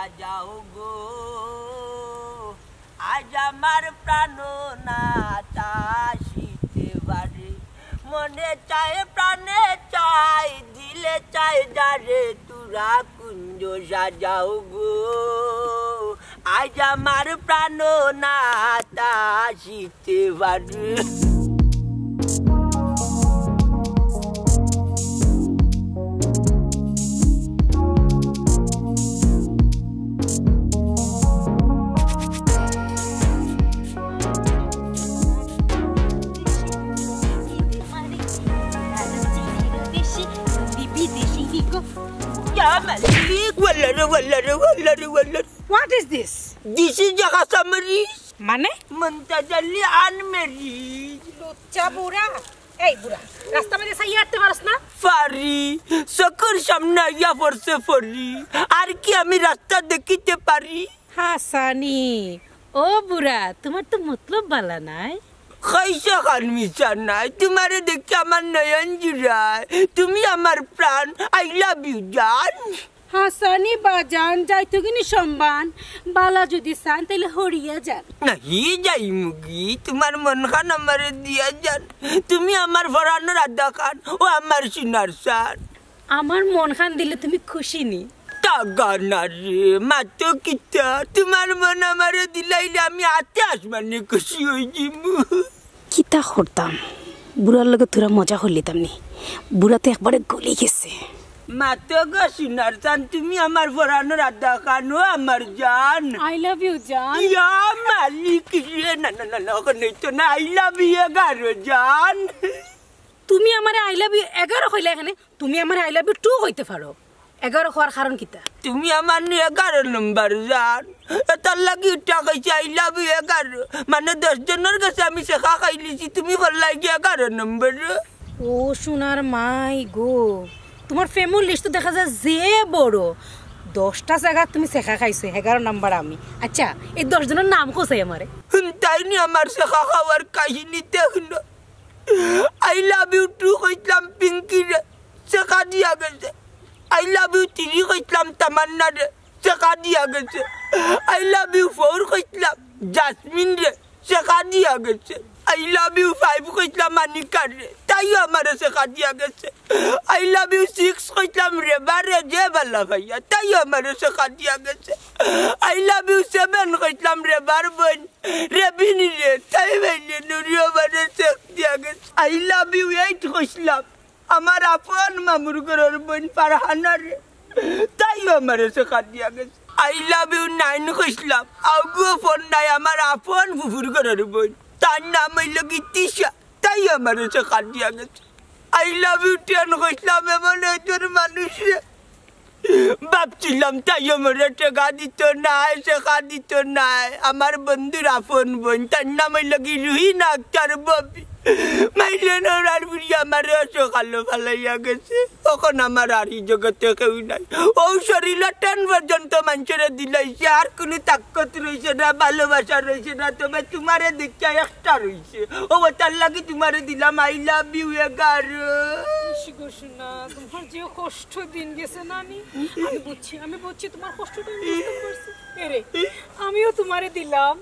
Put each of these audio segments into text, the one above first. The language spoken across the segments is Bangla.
সাজাও গো আজ আমার প্রাণনাথ আসিতে পারে মনে চায় প্রাণে চাই দিলে চাই যারে তোরা কুঞ্জ সাজাও গো আজ আমার প্রাণনাথ আসিতে পারে What is this? This is Jagasamari. মানে Muntajali Anmeri. লুচ্চা বুড়া এই বুড়া রাস্তা মধ্যে সাইয়া হাঁটতে পারছ না পারি সকর সামনে আইয়া পড়ছে পড়ি আর কি আমি রাস্তা দেখিতে পারি হাসানি ও বুড়া তোমার তো মতলব বালা নাই খাইসা খান মিশা নাই তোমারে দেখে আমার নয়ন জুড়ায় তুমি আমার প্রাণ আই লাভ ইউ জান হাসানি বাজান যাইতো কিনি সম্মান বালা যদি চান তাহলে হরিয়া যান নাহি যাই মুগি তোমার মন খান আমারে দিয়া যান তুমি আমার ফরানোর আদা খান ও আমার সোনার সান আমার মন খান দিলে তুমি খুশি নি টাকা না রে মাতো কিতা তোমার মন আমারে দিলাইলে আমি আতে আসমানে খুশি হই যাবো কিতা করতাম বুড়ার লগে তোরা মজা করলিতাম নি বুড়া তো একবারে গলি গেছে মাতো গো সোনার সান তুমি আমার ফরানোর আদা খান ও আমার জান আই লাভ ইউ জান ইয়া মালিক রে না না না ওখানে তো না আই লাভ ইউ গারো জান তুমি আমারে আই লাভ ইউ 11 কইলা এখানে তুমি আমারে আই লাভ ইউ 2 কইতে পারো 11 হওয়ার কারণ কিতা তুমি আমার 11 নম্বর জান তার লাগি টাকাইছি আই লাভ ইউ 11 মানে 10 জনের কাছে আমি শেখা খাইলিছি তুমি বললাই 11 নম্বর ও সোনার মাই গো তোমার ফ্যামিলি লিস্ট তো দেখা যায় যে বড় 10টা জায়গা তুমি শেখা খাইছো 11 নাম্বার আমি আচ্ছা এই 10 জনের নাম কোথায় আমারে তাই নি আমার শেখা খাওয়ার কাহিনী দেখলো আই লাভ ইউ 2 কইলাম পিঙ্কি রে শেখা দিয়া গেছে আই লাভ ইউ 3 কইলাম তামান্না রে শেখা দিয়া গেছে আই লাভ ইউ 4 কইলাম জাসমিন রে শেখা দিয়া গেছে I love you 5 কইলাম মানিকা রে তাইও আমারে শেখা দিয়া গেছে I love you 6 কইলাম রে বারে যে বালা ভাইয়া তাইও আমারে শেখা দিয়া গেছে I love you 7 কইলাম রে বারবন রে বিনি রে তাই ভাইলে নুরিও বারে শেখ দিয়া গেছে I love you 8 কইলাম আমার আপন মামুর ঘরের বোন ফারহানা রে তাইও আমারে শেখা দিয়া গেছে I love you 9 কইলাম আউগো ফোন নাই আমার আপন ফুফুর ঘরের বোন তার নাম হইল গীতিশা তাই আমার শেখা দিয়া গেছে আই লাভ ইউ 10 কইলাম এমন একজন মানুষ ভাবছিলাম তাই আমার শেখা দিত নাই শেখা দিত নাই আমার বন্ধুর আপন বোন তার নাম হইল কি রুহিনা আক্তার ববি মাইলে নরার বুড়ি আমার শেখালো ভালাইয়া গেছে তখন আমার আর এই জগতে কেউ নাই ও শরীরে 10 পর্যন্ত মানুষের দিলাইছে আর কোনো তাকত রয়েছে না ভালোবাসা রয়েছে না তবে তোমারে দেখতে একটা রয়েছে ও তার লাগি তোমারে দিলাম আই লাভ ইউ 11 শোনা তোমার যে কষ্ট দিন গেছে না আমি বুঝছি তোমার কষ্টটা বুঝতে পারছি এরে আমিও তোমারে দিলাম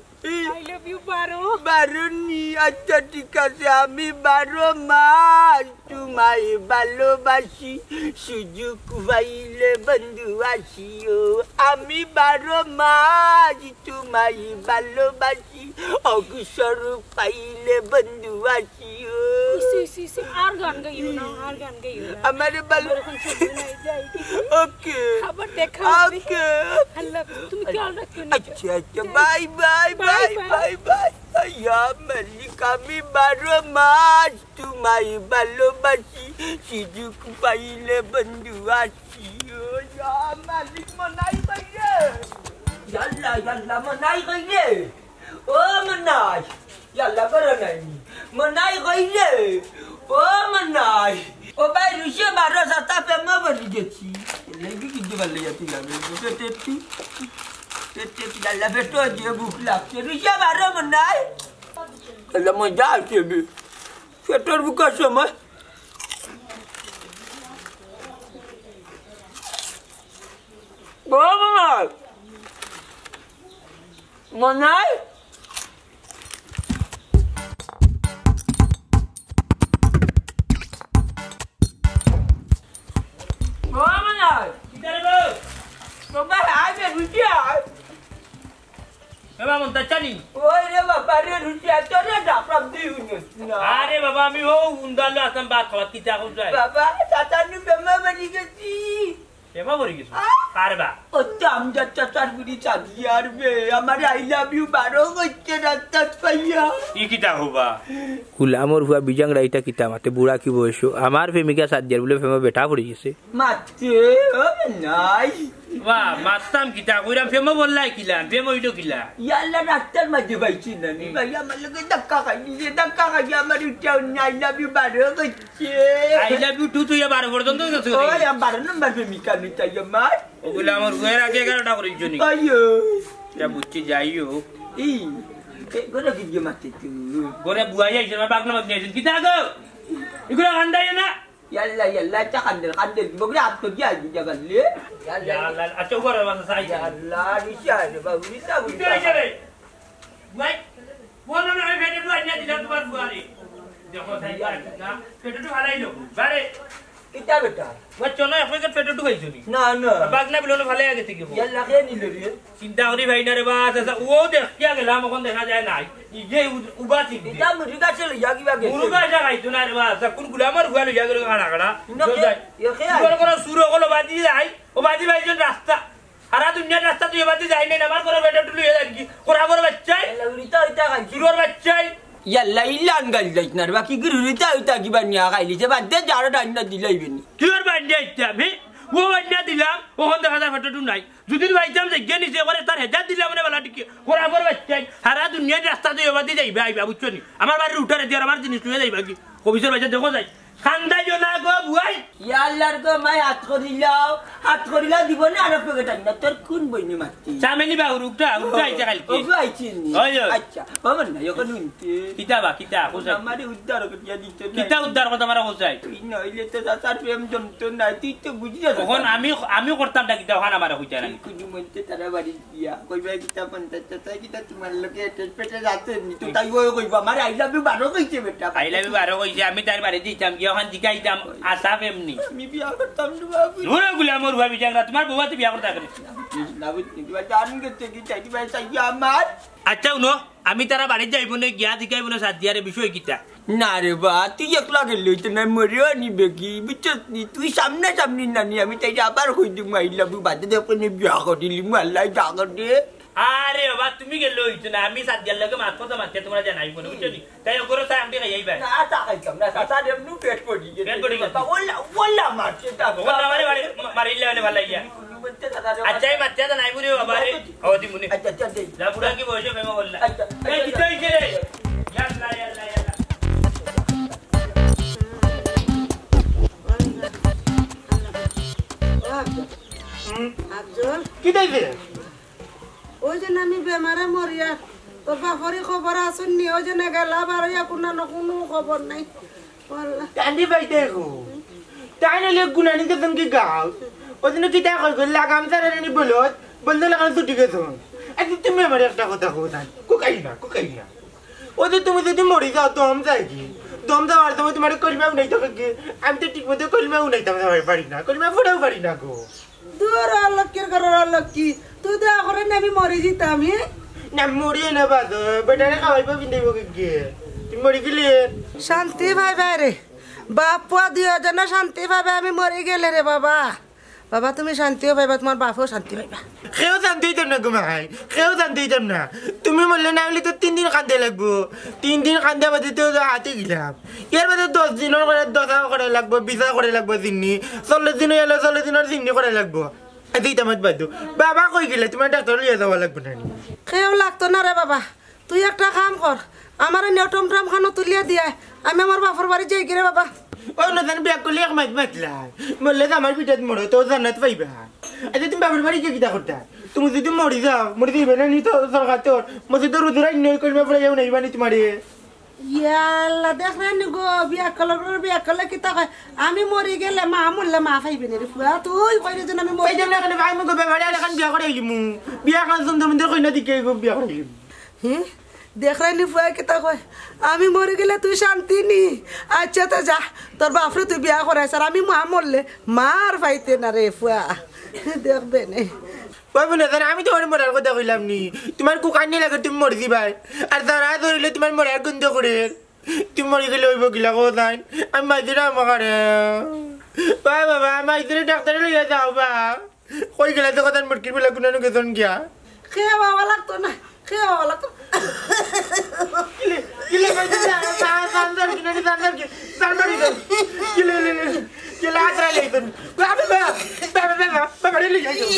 আই লাভ ইউ 12 নি আচ্ছা ঠিক আছে আমি 12 মাস তোমায় ভালোবাসি সুযোগ পাইলে বন্ধু আসিও আমি 12 মাস তোমায় ভালোবাসি অবসর পাইলে বন্ধু আসিও আর গান গাইও না আমার ভালো ওকে আবার দেখা ওকে আল্লাহ তুমি খেয়াল রাখো আচ্ছা আচ্ছা bye bye bye bye bye আয়া মালিক আমি 12 মাস তোমায় ভালোবাসি সুযোগ পাইলে বন্ধু আসিও ইয়া মালিক মনাই বাইরে ইয়াল্লা ইয়াল্লা মনাই কইলে ও মনাই ইয়াল্লা বড় নাই মনাই কইলে ও মনাই ও ভাই রুশে বারো সাতা পেমা বলি গেছি লাগি কি দিবালে যাতি লাগে তেতে ইয়াল্লা বেটো যে ভুক লাগছে রুশে বারো মনাই আল্লাহ মজা আসছে বে পেটের বুকের সময় বাবা মনাই মনাই কিতারে বউ বাবা আগে রুটি আয় বাবা মন তাচানি ওই রে বাবা রে রুটি আয় তোর ডাপড়া দিউ না আরে বাবা আমি ও উন্দালো আসলাম বাত খাওয়া কিতা কইছাই বাবা চাচানি বেমা বাড়ি গেছি এমা বলি গেছো পারবা ও চামজা চাচার গুড়ি চাবি আর বে আমার আই লাভ ইউ বারো হচ্ছে রাস্তা পাইয়া ই কিতা হবা গুলামর হুয়া বিজাং রাইতা কিতা মাতে বুড়া কি বয়সো আমার প্রেমিকা সাজ্জার বলে ফেমা বেটা পড়ে গেছে মাতে ও নাই বাহ মাস্তাম কিতা কইরাম ফেমো বললাই কিলা ফেমো ইটো কিলা ইয়াল্লা রাস্তার মাঝে বাইছি না নি ভাই আমার লগে ধাক্কা খাই আমার উঠাও আই লাভ ইউ বারো হচ্ছে আই লাভ ইউ তুই এবার পর্যন্ত গেছো ওই আমার নম্বর প্রেমিকা নিতাই আমার ও গুলামর হুয়ের আগে 11টা করিছ নি আইও যা বুঝছি যাইও ই গোরা গিয়ে মাতে তুই গোরে বুয়াই আইছে আমার বাগনা বাগনা আইছে কিতা গো ইগুলা গান্দাই না ইয়াল্লা চা খান্দের বগরে আপ তো গিয়া গিয়া গলে ইয়া আল্লাহ আচ্ছা গোরে বাসা সাই ইয়াল্লা রিসা রে বাবু রিসা কিতা আইছে রে ভাই বলো না আমি ফেটে দুয়া নিয়ে দিলাম তোমার বুয়ারে দেখো তাই না ফেটে তো হালাইলো বারে এটা বেটা বচ্চো না একবার ফেটে তো খাইছো নি না না বাগনা বিলনো ভালো আগে থেকে ইয়াল্লা কে নিল রে চিন্তা করি ভাই না রে বাস আচ্ছা ও দেখ কিয়া গেলাম এখন দেখা যায় নাই ইগে উবা ঠিক এটা মুরিকা চলে যাগি বাগে মুরুগা জাগাই তো না রে বাস কোন গুলামার গুয়ালো জাগলো কাড়া কাড়া এ খে কোন কোন সুরো গুলো বাদি যায় ও বাদি ভাইজন রাস্তা সারা দুনিয়ার রাস্তা তুই বাদি যাই নাই আমার করে বেটা টুলু হয়ে যাবি কোরা করে বাচ্চাই ইয়াল্লা উরিতা ইতা খাই সুরোর বাচ্চাই ইয়াল্লা ইলান গাল যাইনার বাকি গুরুরিতা ইতা কি বানিয়া খাইলি যে বাদে যারা ডাইনা দিলাইবেনি কি আর বান্ডিয়া ইচ্ছা আমি ও বান্ডিয়া দিলাম ওখান দেখা যায় ফটো নাই যদি ভাইজাম যে জ্ঞানী সে করে তার হেজার দিলাম মানে বেলা টিকে কোরা করে বাচ্চাই সারা দুনিয়ার রাস্তা তুই বাদি যাইবে আইবা বুঝছো নি আমার বাড়ির উঠারে দিয়ে আমার জিনিস লুয়ে যাইবা কি কবিসর বাচ্চা দেখো যাই খান্দাই না গো বুয়াই ইয়াল্লার গো মাই হাত করিলাও দিব না আর পেকে টাইনা তোর কোন বইনি মাতি চামেনি বা উরুকটা আইছে কালকে ও আইছি আচ্ছা বাবা না এখন উনতে কিতাবা কিতা কোসা আমারে উদ্ধার করিয়া দিত না কিতা উদ্ধার কথা মারা কোসাই তুই নইলে তো তার প্রেম জমতো না তুই তো বুঝি যা তখন আমি করতাম না কিতা হানা মারা কইতা না কুনি মনতে তারা বাড়ি দিয়া কইবা কিতা পঞ্চায়েত তাই কিতা তোমার লগে এটেল পেটে যাচ্ছে নি তো তাই ওই কইবা আমার আই লাভ ইউ বারো কইছে বেটা আই লাভ ইউ বারো কইছে আমি তার বাড়ি দিতাম কি ওখান দিকাইতাম আসাফ এমনি আমি বিয়া করতাম না বাবু ওরে গুলামর ভাবি জাংরা তোমার বউয়া তো বিয়া করতে পারে না বুঝনি তুই জান গেছে কি চাই ভাই চাই আমার আচ্ছা উনো আমি তারা বাড়ি যাইব না গিয়া দিকাইব না সাদিয়ারে বিষয় কিতা না রে বা তুই একলা গেলি তো না মরিও নিবে কি বুঝছিস নি তুই সামনে নানি আমি তাই আবার কই দিম আই লাভ ইউ বাদে দেখনে বিয়া করিলি মু আল্লাহ জাগর দে আরে বাবা তুমি গেল হইতো না আমি সাদিয়ার লগে মাত কথা মাতে তোমরা জানাই বলে বুঝছো নি তাই ওগরে তাই আমি খাইবা না তা খাইতাম না সাসা দেব নু পেট পড়ি গে পেট পড়ি গেছে। ওলা মারছে তা ওগরে মারে মারিলে মানে ভালো ইয়া আচ্ছা এই মাতে জানাই বলে বাবা রে ওদি মুনি আচ্ছা আচ্ছা দে যা বুড়া কি বসে ফেমা বললা আচ্ছা এই কিতা হইছে রে ইয়াল্লা ইয়াল্লা ইয়াল্লা আফজল কি দেবে ওই যে আমি বেমারে মরিয়া তোর বাপরি খবর আসুন নি ওই যে গেলা বারইয়া কোনো খবর নাই বললা কান্দি ভাই দেখো তাই না লেগ গুনানি কে তুমি গাও ওদিন কি দেখা কই লাগাম সারা নি বলত বন্ধ লাগাম ছুটি গেছো আজ তুমি আমার একটা কথা কইতাম কোকাইনা ওদের তুমি যদি মরি যাও দম যাই কি দম যাওয়ার সময় তোমার কলমা নাই তো কি আমি তো ঠিক মতো কলমা উনাইতাম পারি না কলমা ফুটাও পারি না গো দূর লক্ষ্মীর ঘর লক্ষ্মী তুই তো করে নেবি মরি যেতাম না মরিয়ে না বাদ বেটারে খাওয়াইবা পিন্দাইব কি তুমি মরি গেলে শান্তি ভাই ভাই রে বাপুয়া দুজন শান্তি ভাবে আমি মরি গেলে রে বাবা বাবা তুমি শান্তিও পাইবা তোমার বাপও শান্তি পাইবা কেউ জানতে দিতাম না ঘুমাই কেউ জানতে দিতাম না তুমি বললে না হলে তো 3 দিন কান্দে লাগবো 3 দিন কান্দে বাদে তো হাতে গেলাম এর বাদে 10 দিনের করে 10 করে লাগবো 20 করে লাগবো চিনি 40 দিন এলো 40 দিনের চিনি করে লাগবো দিতাম বাদু বাবা কই গেলে তোমার ডাক্তার লিয়ে যাওয়া লাগবে না কেউ লাগতো না রে বাবা তুই একটা কাম কর আমার নেটম ট্রাম খানো তুলিয়া দিয়া আমি আমার বাপর বাড়ি যাই গিরে বাবা ও না জান বিয়া করলে এক মাস বাঁচলাই বললে আমার পিঠাত মরে তো জান্নাত পাইবা আচ্ছা তুমি বাবার বাড়ি গিয়ে কিতা করতা তুমি যদি মরি যাও মরি দিবে না নি তো সরকার তোর মধ্যে তো রুদুরাই নই কলমা পড়ে যাও নাই বানি তোমারে ইয়াল্লা দেখ রানি গো বিয়া কলে কিতা কয় আমি মরি গেলে মা মরলে মা খাইবে না রে ফুয়া তুই কইলে যেন আমি মরি যাম না কেন ভাই মগো বেবাড়ি এখন বিয়া করে গিমু বিয়া কাজ সুন্দর মন্দির কইনা দিকে গো বিয়া করে গিমু হ্যাঁ দেখ রানি ফুয়া কিতা কয় আমি মরি গেলে তুই শান্তি নি আচ্ছা তো যা তোর বাপরে তুই বিয়া করাইছ আর আমি মা মরলে মার পাইতে না রে ফুয়া দেখবে না বাবু না আমি তোমার মরার কথা কইলাম নি তোমার কুকানি লাগে তুমি মরে দিবাই আর তারা ধরিলে তোমার মরার গন্ধ করে তুমি মরে গেলে হইব গিলা কথা আমি মাইদিরা আমাকে বাবা মাইদিরে ডাক্তারে লইয়া যাও বা কই গেলে তো কথা মুরগির বেলা কোন গেছন গিয়া খেয়ে বাবা লাগতো না খেয়ে বাবা লাগতো কিলে কিলে সান্দার কি নাকি সান্দার কি সান্দার কিলে কিলে আত্রা লইতন বাবা লইয়া যাও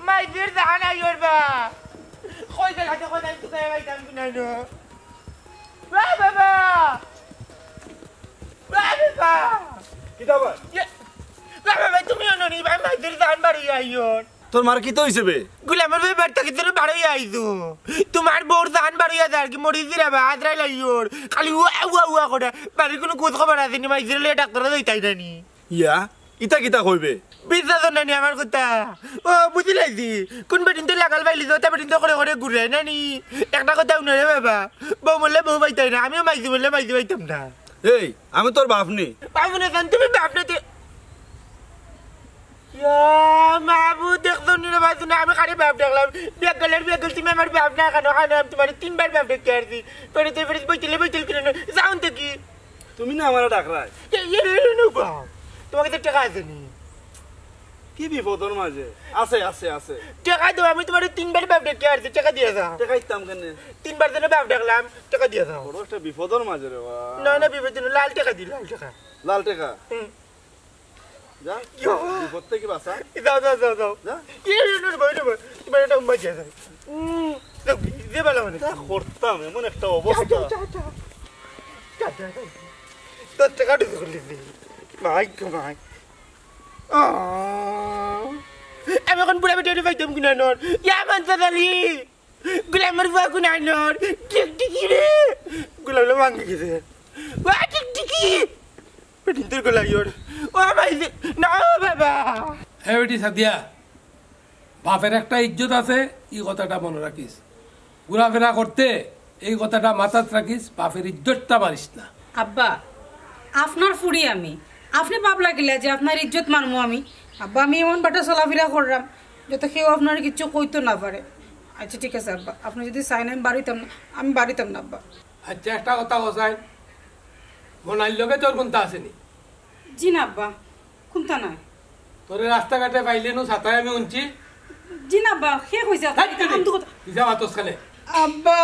My dear Dana, you're back. Hoy gala te kodan tu kaya bay tan kunano. Baba. কিতা ভাই Baba তুমি অন্য নি ভাই my dear Dan বাড়ি আইয়ন। তোর মার কি তো হইছে বে গুলামের ভাই বাড়ি থেকে তোর বাড়ি আইছো। তোমার বোর দান বাড়ি আদার কি মরি দিরা বা আদ্রাই লাইয়র। খালি ওয়া করে বাড়ি কোনো খোঁজ খবর আছে নি my dear লে ডাক্তার দইতাই নানি। ইয়া ইতা কিতা কইবে বিশ্বাস নানি আমার কথা ও বুঝিলাইছি কোন বেদিন তো লাগাল বাইলি তো বেদিন তো করে ঘুরে নানি একটা কথা উনারে বাবা বউ বললে বউ পাইতাই না আমিও মাইজি বললে মাইজি পাইতাম না এই আমি তোর বাপ নি পাবো না জান তুমি বাপ না মাবু দেখতো নিলে বাজু না আমি খালি বাপ দেখলাম বেগল তুমি আমার বাপ না কেন তোমার 3 বার বাপ দেখতে আসছি পরে তুই বইতিল কিনে যাও তো কি তুমি না আমার ডাকরাই তোমাকে তো টাকা আছে নি কি বিপদর মাঝে আছে আছে আছে টাকা দাও আমি তোমার 3 বার বাপ দেখতে আসছি টাকা দিয়ে যাও টাকা ইতাম কেন 3 বার বাপ দেখলাম টাকা দিয়ে যাও বড় একটা বিপদর মাঝে রে না না বিপদ না লাল টাকা দি লাল টাকা লাল টাকা যা বিপদ থেকে বাঁচা যাও যা কি রে ভাই তোমার এটা মজা যায় যে ভালো মানে করতাম এমন একটা অবস্থা তোর টাকা ঢুকে করলি ভাই ভাই আমি এখন পুরা বেটে পাইতাম কিনা নর ইয়া মানতে দালি গুলামের বুয়া কিনা নর টিকটিকি রে গুলাম ভাঙে গেছে ওয়া টিকটিকি বেটিন তোর গলা ইয়োর ও ভাই না বাবা হ্যাঁ বেটি সাদিয়া বাপের একটা ইজ্জত আছে এই কথাটা মনে রাখিস ঘোরাফেরা করতে এই কথাটা মাথাত রাখিস বাপের ইজ্জতটা মারিস না আব্বা আপনার ফুড়ি আমি আপনি পাপ লাগিলে যে আপনার ইজ্জত মানবো আমি আব্বা আমি এমন বাটা চলাফেরা করলাম যাতে কেউ আপনার কিছু কইতো না পারে আচ্ছা ঠিক আছে আব্বা আপনি যদি চাইন আমি বাড়িতাম না আব্বা আচ্ছা একটা কথা কসাই মনাইর লগে তোর কোনটা আসেনি জি না আব্বা কোনটা নাই তোর রাস্তাঘাটে পাইলে নো ছাতায় আমি উনছি জি না আব্বা শেষ হয়েছে কিসা মাতস খানে আব্বা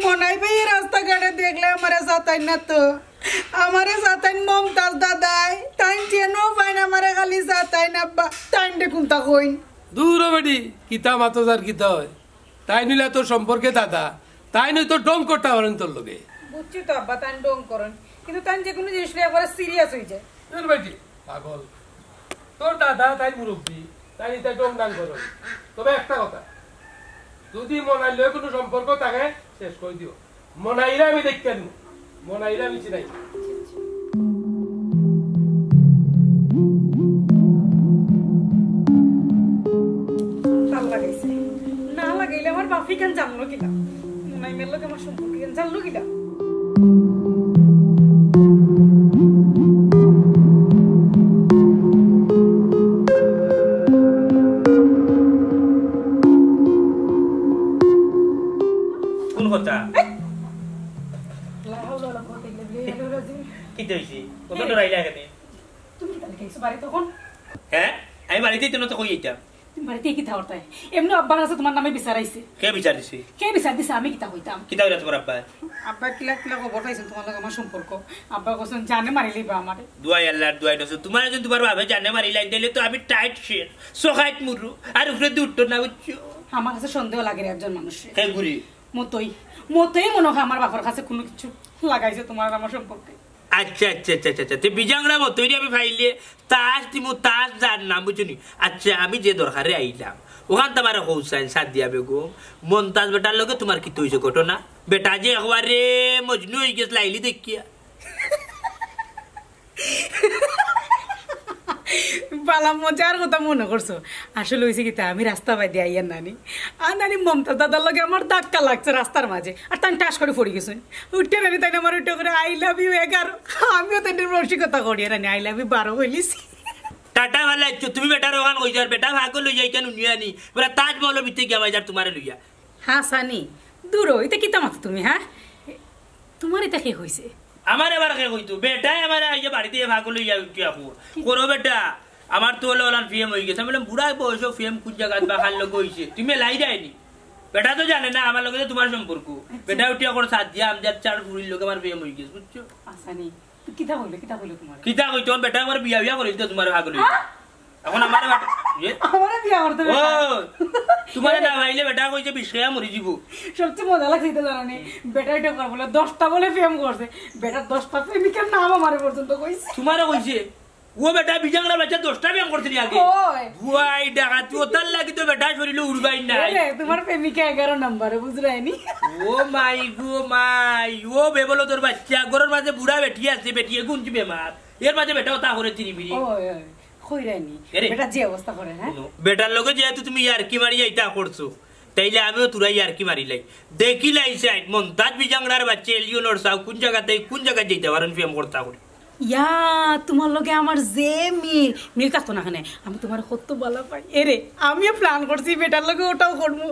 মনাই ভাই রাস্তাঘাটে দেখলে আমারে সাতাই না তো আমারে সাতাইন মমতাজ দাদাই তাই যেন পাইন আমারে খালি সাতাইন আব্বা তাই দেখুন তা কইন দূর বেটি কিতা মাতস আর কিতা হয় তাই নিলে তোর সম্পর্কে দাদা তাই নই তোর ডং করতে পারেন তোর লগে বুঝছি তো আব্বা তাই ডং করেন কিন্তু তাই যে কোনো জিনিস নিয়ে একবারে সিরিয়াস হয়ে যায় তোর বেটি পাগল তোর দাদা তাই মুরব্বী তাই তাই ডং ডাং করো তবে একটা কথা যদি মনাইর লগে কোনো সম্পর্ক থাকে শেষ করে দিও মনাইরা আমি দেখতে দিব মনাইরা আমি চিনাই তাল লাগাইছে না লাগাইলে আমার বাপি কেন জানলো কিনা মনাই মেল লোক আমার সম্পর্কে কেন জানলো কিনা কোন কথা কি হইছে কত ডরাইলা এখানে তুমি কাল কেসো বাড়ি তখন হ্যাঁ আমি বাড়িতেই তো কই যাইতাম তুমি বাড়িতে কি তা করতে এমনি আব্বার কাছে তোমার নামে বিচারাইছে কে বিচার দিছি কে বিচার দিছে আমি কিতা হইতাম কিতা হইলা তোমার আব্বা আব্বা কিলা খবর পাইছেন তোমার লগে আমার সম্পর্ক আব্বা কোসন জানে মারি লইবা আমারে দুয়াই আল্লাহর দুয়াই নছে তোমার যদি তোমার ভাবে জানে মারি লাইন দিলে তো আমি টাইট শের সোখাইত মুরু আর উপরে দুটো না বুঝছো আমার কাছে সন্দেহ লাগে রে একজন মানুষ হে গুরি মতই মনে হয় আমার বাবার কাছে কোনো কিছু লাগাইছে তোমার আর আমার সম্পর্কে আচ্ছা আচ্ছা আচ্ছা আচ্ছা তে বিজাংরা মতই আমি ফাইলে তাস দিমু তাস জানলাম বুঝুনি আচ্ছা আমি যে দরকারে আইলাম ওখান তোমার হোসাইন সাদিয়া বেগম মন্তাজ বেটার লগে তোমার কি হইছে ঘটনা বেটা যে একবারে মজনু হয়ে গেছ লাইলি দেখিয়া বালা মজার কথা মনে করছো আসলে হয়েছে কি আমি রাস্তা বাই দিয়ে আইয়ার নানি আর নানি মমতা দাদার লগে আমার ধাক্কা লাগছে রাস্তার মাঝে আর তাই টাস করে পড়ে গেছে উঠতে নানি তাই আমার উঠে করে আই লাভ ইউ 11 আমিও তাই রসিকতা করি নানি আই লাভ ইউ 12 বলিছি টাটা ভালো আছো তুমি বেটার ওখান কই যার বেটা ভাগ লই যাই কেন নিয়ানি বলে তাজমহল ভিতরে গিয়া বাজার তোমারে লইয়া হ্যাঁ সানি দূর হইতে কি তামাক তুমি হ্যাঁ তোমার এটা কি হইছে আমার এবার কে কইতো বেটা আমার আইয়া বাড়িতে ভাগ লইয়া উঠিয়া করো বেটা আমার তো হলো ওলান ফিএম হয়ে গেছে বললাম বুড়া বয়স ফিএম কোন জায়গায় বা খাল লোক হইছে তুমি লাই যায়নি বেটা তো জানে না আমার লগে তোমার সম্পর্ক বেটা উঠিয়া করে সাথ দিয়া আমজাদ চার ফুরির লোক আমার ফিএম হয়ে গেছে বুঝছো আসানি কিতা কইলো তোমার কিতা কইতো বেটা আমার বিয়া করে দিতে তোমার ভাগ লইয়া এখন আমার আমারে বিয়া করতে ও তোমার না ভাইলে বেটা কইছে বিষয়া মরি যাব সবচেয়ে মজা লাগছে এটা জানানি বেটা এটা কর বলে 10টা বলে ফেম করছে বেটা 10টা প্রেমিকের নাম আমারে পর্যন্ত কইছে তোমারে কইছে ও বেটা বিজাংরা বাচ্চা 10টা ফেম করছিলি আগে ওই ডাকাতি ওতাল লাগি তো বেটা শরীর উড়বাই না আরে তোমার প্রেমিকা 11 নম্বরে বুঝরাইনি ও মাই গো মাই ও বেবলো তোর বাচ্চা গরর মাঝে বুড়া বেটি আছে বেটি গুনছি বেমার এর মাঝে বেটা ওতা করে তিরিবিরি ওই কইরানি বেটা যে অবস্থা করে হ্যাঁ বেটার লগে যেহেতু তুমি ইয়ারকি মারি যাইতা করছো তাইলে আমিও তোরা ইয়ারকি মারিলাই দেখিলাই সাইড মন্তাজ বিজাংরার বাচ্চা এলিয়নর সাউ কোন জায়গাতে কোন জায়গা যাইতে পারেন ফেম করতা করে ইয়া তোমার লগে আমার যে মিল থাকতো না খানে আমি তোমার কত ভালো পাই এরে আমিও প্ল্যান করছি বেটার লগে ওটাও করবো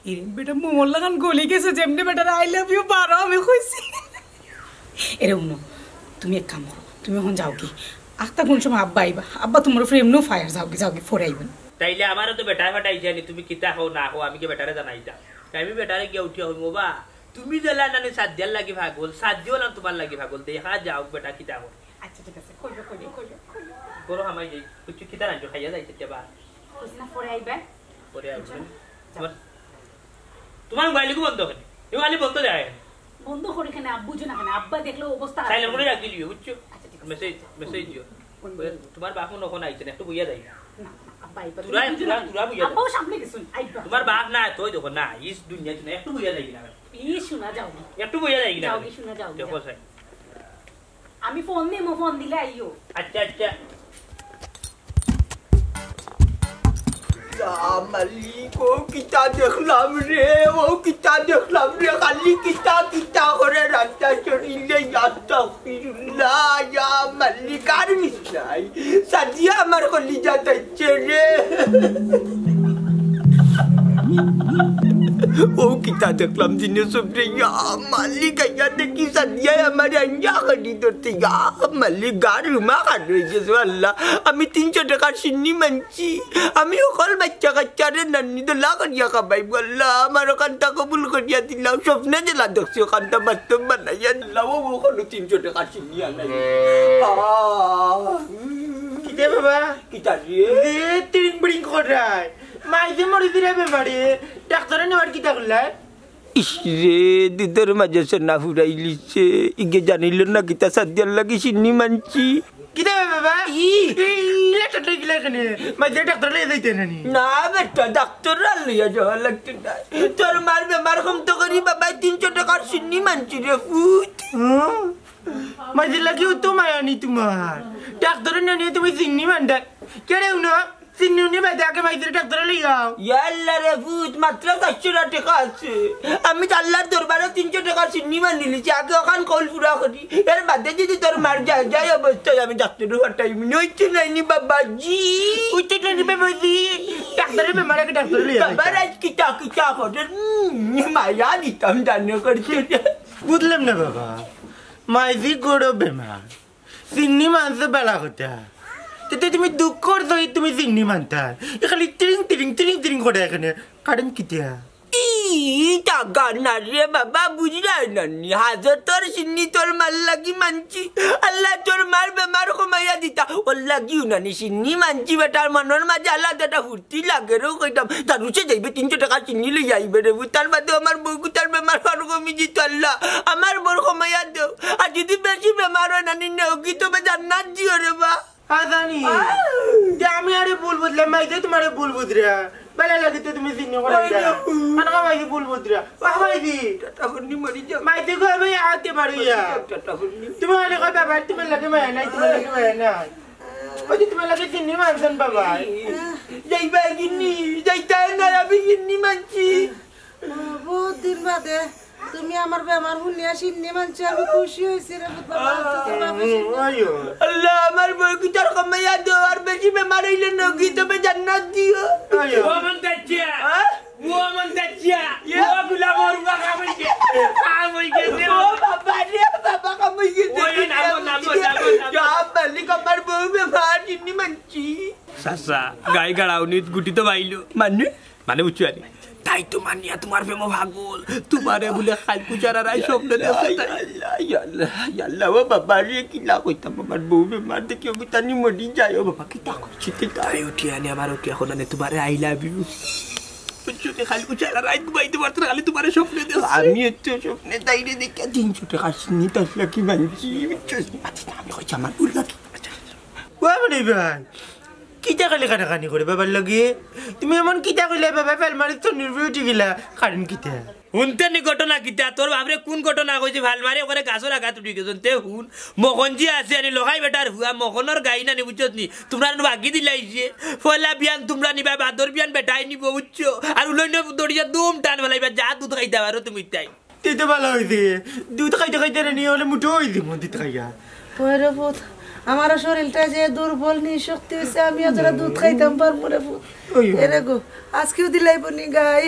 এরে বেটা মোমর লাগান গলি গেছে যেমনি বেটার আই লাভ ইউ 12 আমি কইছি এরে উনো তুমি এক কাম করো তুমি এখন যাও কি আস্তা কোন সময় আব্বা আইবা আব্বা তোমার ফ্রেম নো ফায়ার যাও কি ফোর আইবেন তাইলে আমারও তো বেটা ফাটাই জানি তুমি কিতা হও না হও আমি কি বেটারে জানাইতা আমি বেটারে গিয়ে উঠিয়া হইব বা তুমি জেলা নানি সাজ্জাল লাগি ভাগল সাজ্জিও না তোমার লাগি ভাগল দেখা যাও বেটা কিতা হও আচ্ছা ঠিক আছে কইবে করো আমাই যাই কিছু কিতা রাঞ্জো খাইয়া যাইতে তেবা কইনা ফোর আইবে তোমার মোবাইল কি বন্ধ করে এই খালি বন্ধ যায় বন্ধ করে কেন আব্বু জানা কেন আব্বা দেখলে অবস্থা সাইলেন্ট করে রাখি দিও বুঝছো মেসেজ দিও তোমার বাপ মনে কোন আইছে একটু বুইয়া যাই না আব্বা আইবা তুরা বুইয়া আব্বাও সামনে গেছুন আইবা তোমার বাপ না তোই দেখো না ইস দুনিয়া না একটু বুইয়া যাই না শোনা যাও একটু বুইয়া যাই না যাও কি শোনা যাও দেখো সাই আমি ফোন দিমু ফোন দিলে আইও আচ্ছা আচ্ছা মালিক ও কিতা দেখলাম রে খালি কিতা করে রাস্তা চড়িলে আস্তাগফিরুল্লাহ ইয়া মালিক আর মিশাই সাজিয়া আমার কলিজা তাইছে রে ও কিতা দেখলাম জিনিস রে ইয়া মালিক আইয়া দেখি সাজিয়া আমার আইয়া খালি ধরতে ইয়া মালিক গাড়ি মা খাড়ি গেছে আল্লাহ আমি 300 টাকার সিন্নি মানছি আমি সকল বাচ্চা কাচ্চারে নানি তো লাগাইয়া খাবাই আল্লাহ আমার ওখানটা কবুল করিয়া দিলাম স্বপ্নে জেলা দেখছি ওখানটা বাস্তব বানাইয়া দিলাম ও ওখানে 300 টাকার সিন্নি আনাই কিতা বাবা কিতা রে তিরিং বিড়িং করায় মাইজে মরি দিলে বেমারে ডাক্তারে নেওয়ার কিতা করলাই ইসরে দুধের মাঝে সোনা ফুরাইলিছে ইগে জানিল না কিতা সাদিয়ার লাগি সিন্নি মানছি কিতা বাবা লেটার গিলা এখানে মাইজে ডাক্তার লইয়া যাইতে নানি না বেটা ডাক্তার লইয়া যাওয়া লাগতে না তোর মার বেমার কম তো করি বাবা 300 টাকার সিন্নি মানছি রে ফুট মাইজে লাগিও তো মায়ানি তোমার ডাক্তারে নিয়ে তুমি সিন্নি মানটা কেড়েও না সিন্নি উনি বাইতে আগে মাইজে ডাক্তারে লইয়াও ইয়াল্লা রে ফুট মাত্র 400 টাকা আছে আমি আল্লাহর দরবারে 300 টাকা সিন্নি মানি নিছি আগে ওখান কল পুরা করি এর বাদে যদি তোর মার যায় অবস্থায় আমি ডাক্তারের ফাটাই নইতে নাইনি বাবাজি উইতে নাইনি বাবাজি ডাক্তারে বেমার আগে ডাক্তারে লইয়া বাবা রাজ কিতা করে মায়া দিতাম জানো করছে বুঝলাম না বাবা মাইজি গড়ো বেমার সিন্নি মানছে বেলা কথা তেতে তুমি দুঃখ করছো তুমি সিন্নি মানতা খালি তিরিং তিরিং তিরিং তিরিং করে এখানে কারণ কিতিয়া টাকা না রে বাবা বুঝলাই নানি হাজতর সিন্নি তোর মাল লাগি মানছি আল্লাহ তোর মার বেমার কমাইয়া দিতা ওর লাগিও নানি সিন্নি মানছি বেটার মনের মাঝে আলাদা একটা ফুর্তি লাগে রে কইতাম তার উঠে যাইবে 300 টাকা সিন্নি লই যাইবে রে তার বাদে আমার বউ তার বেমার আর কমি দিত আল্লাহ আমার বর কমাইয়া দেও আর যদি বেশি বেমার হয় নানি নেও কি তবে জান্নাত দিও রে বা আদানি আমি আরে ভুল বুঝলাম মাইতে তোমারে ভুল বুঝরা বেলা লাগে তো তুমি সিন্নি করে দিলা আনা মাইতে ভুল বুঝরা মাইতে টাটাফুনি মরি যা মাইতে কই আমি আতে পারিয়া টাটাফুনি তুমি আরে কই বাবা তুমি লাগে মাই নাই তুমি লাগে মাই নাই ওই তুমি লাগে সিন্নি মানছেন বাবা যাইবা কিনি যাইতা না আমি কিনি মানছি বহুত দিন বাদে তুমি আমার বেমার শুনিয়া সিন্নি মানছি আমি খুশি হয়েছি রে বাবা আল্লাহ আমার বউ কি তোর কমাইয়া দেও আর বেশি বেমার হইলে নগি তবে জান্নাত দিও ও মন দাচ্চা ও মন দাচ্চা ও গুলা মোর বাবা কইছে ও বাবা রে বাবা কমাই গেছে ওই নাম যা বালি কমার বউ বেমার সিন্নি মানছি সাসা গাই গাড়াউনিত গুটি তো বাইলো মানে বুঝছো আনি তাই তো মানিয়া তোমার প্রেম ভাগল তোমারে বলে খাল কুচারা রাই স্বপ্ন আল্লাহ ও বাবা রে কি লাভ হইতাম আমার বউ বেমার দেখি আমি তানি মরি যাই ও বাবা কি তা করছি তাই উঠি আনি আমার উঠি এখন আনে তোমারে আই লাভ ইউ বুঝছো খাল কুচারা রাই ঘুমাইতে পারতো খালি তোমারে স্বপ্ন দেব আমি তো স্বপ্নে তাইরে দেখে 300 টাকা সিন্নি তাস লাকি মানছি বুঝছো আমি কইছি আমার ভুল লাগি বাবারে ভাই কিটা খালি কাটাকানি করে বাবার লাগে তুমি এমন কিটা কইলে বাবা ফেলমারি তো নির্বিউটি গিলা কারণ কিটা হুনতে নি ঘটনা কিতা তোর বাপরে কোন ঘটনা কইছে ভাল মারি ওখানে গাছর আগা তুই গেছন তে হুন মখন জি আছে আনি লগাই বেটার হুয়া মখনের গাই না নি বুঝছত নি তোমরা বাকি দিলাইছে ফলা বিয়ান তোমরা নিবা বাদর বিয়ান বেটাই নিব বুঝছো আর উলইন দড়িয়া দুম টান ফেলাইবা যা দুধ খাইতে পারো তুমি তাই তে তো ভালো হইছে দুধ খাইতে খাইতে নি হলে মুঠো হইছে মন দিতে খাইয়া ওরে পুত আমার শরীরটা যে দুর্বল নিশক্তি হয়েছে আমি তোরা দুধ খাইতাম পারবো রে পুত এরে গো আজকেও দিলাইব নি গাই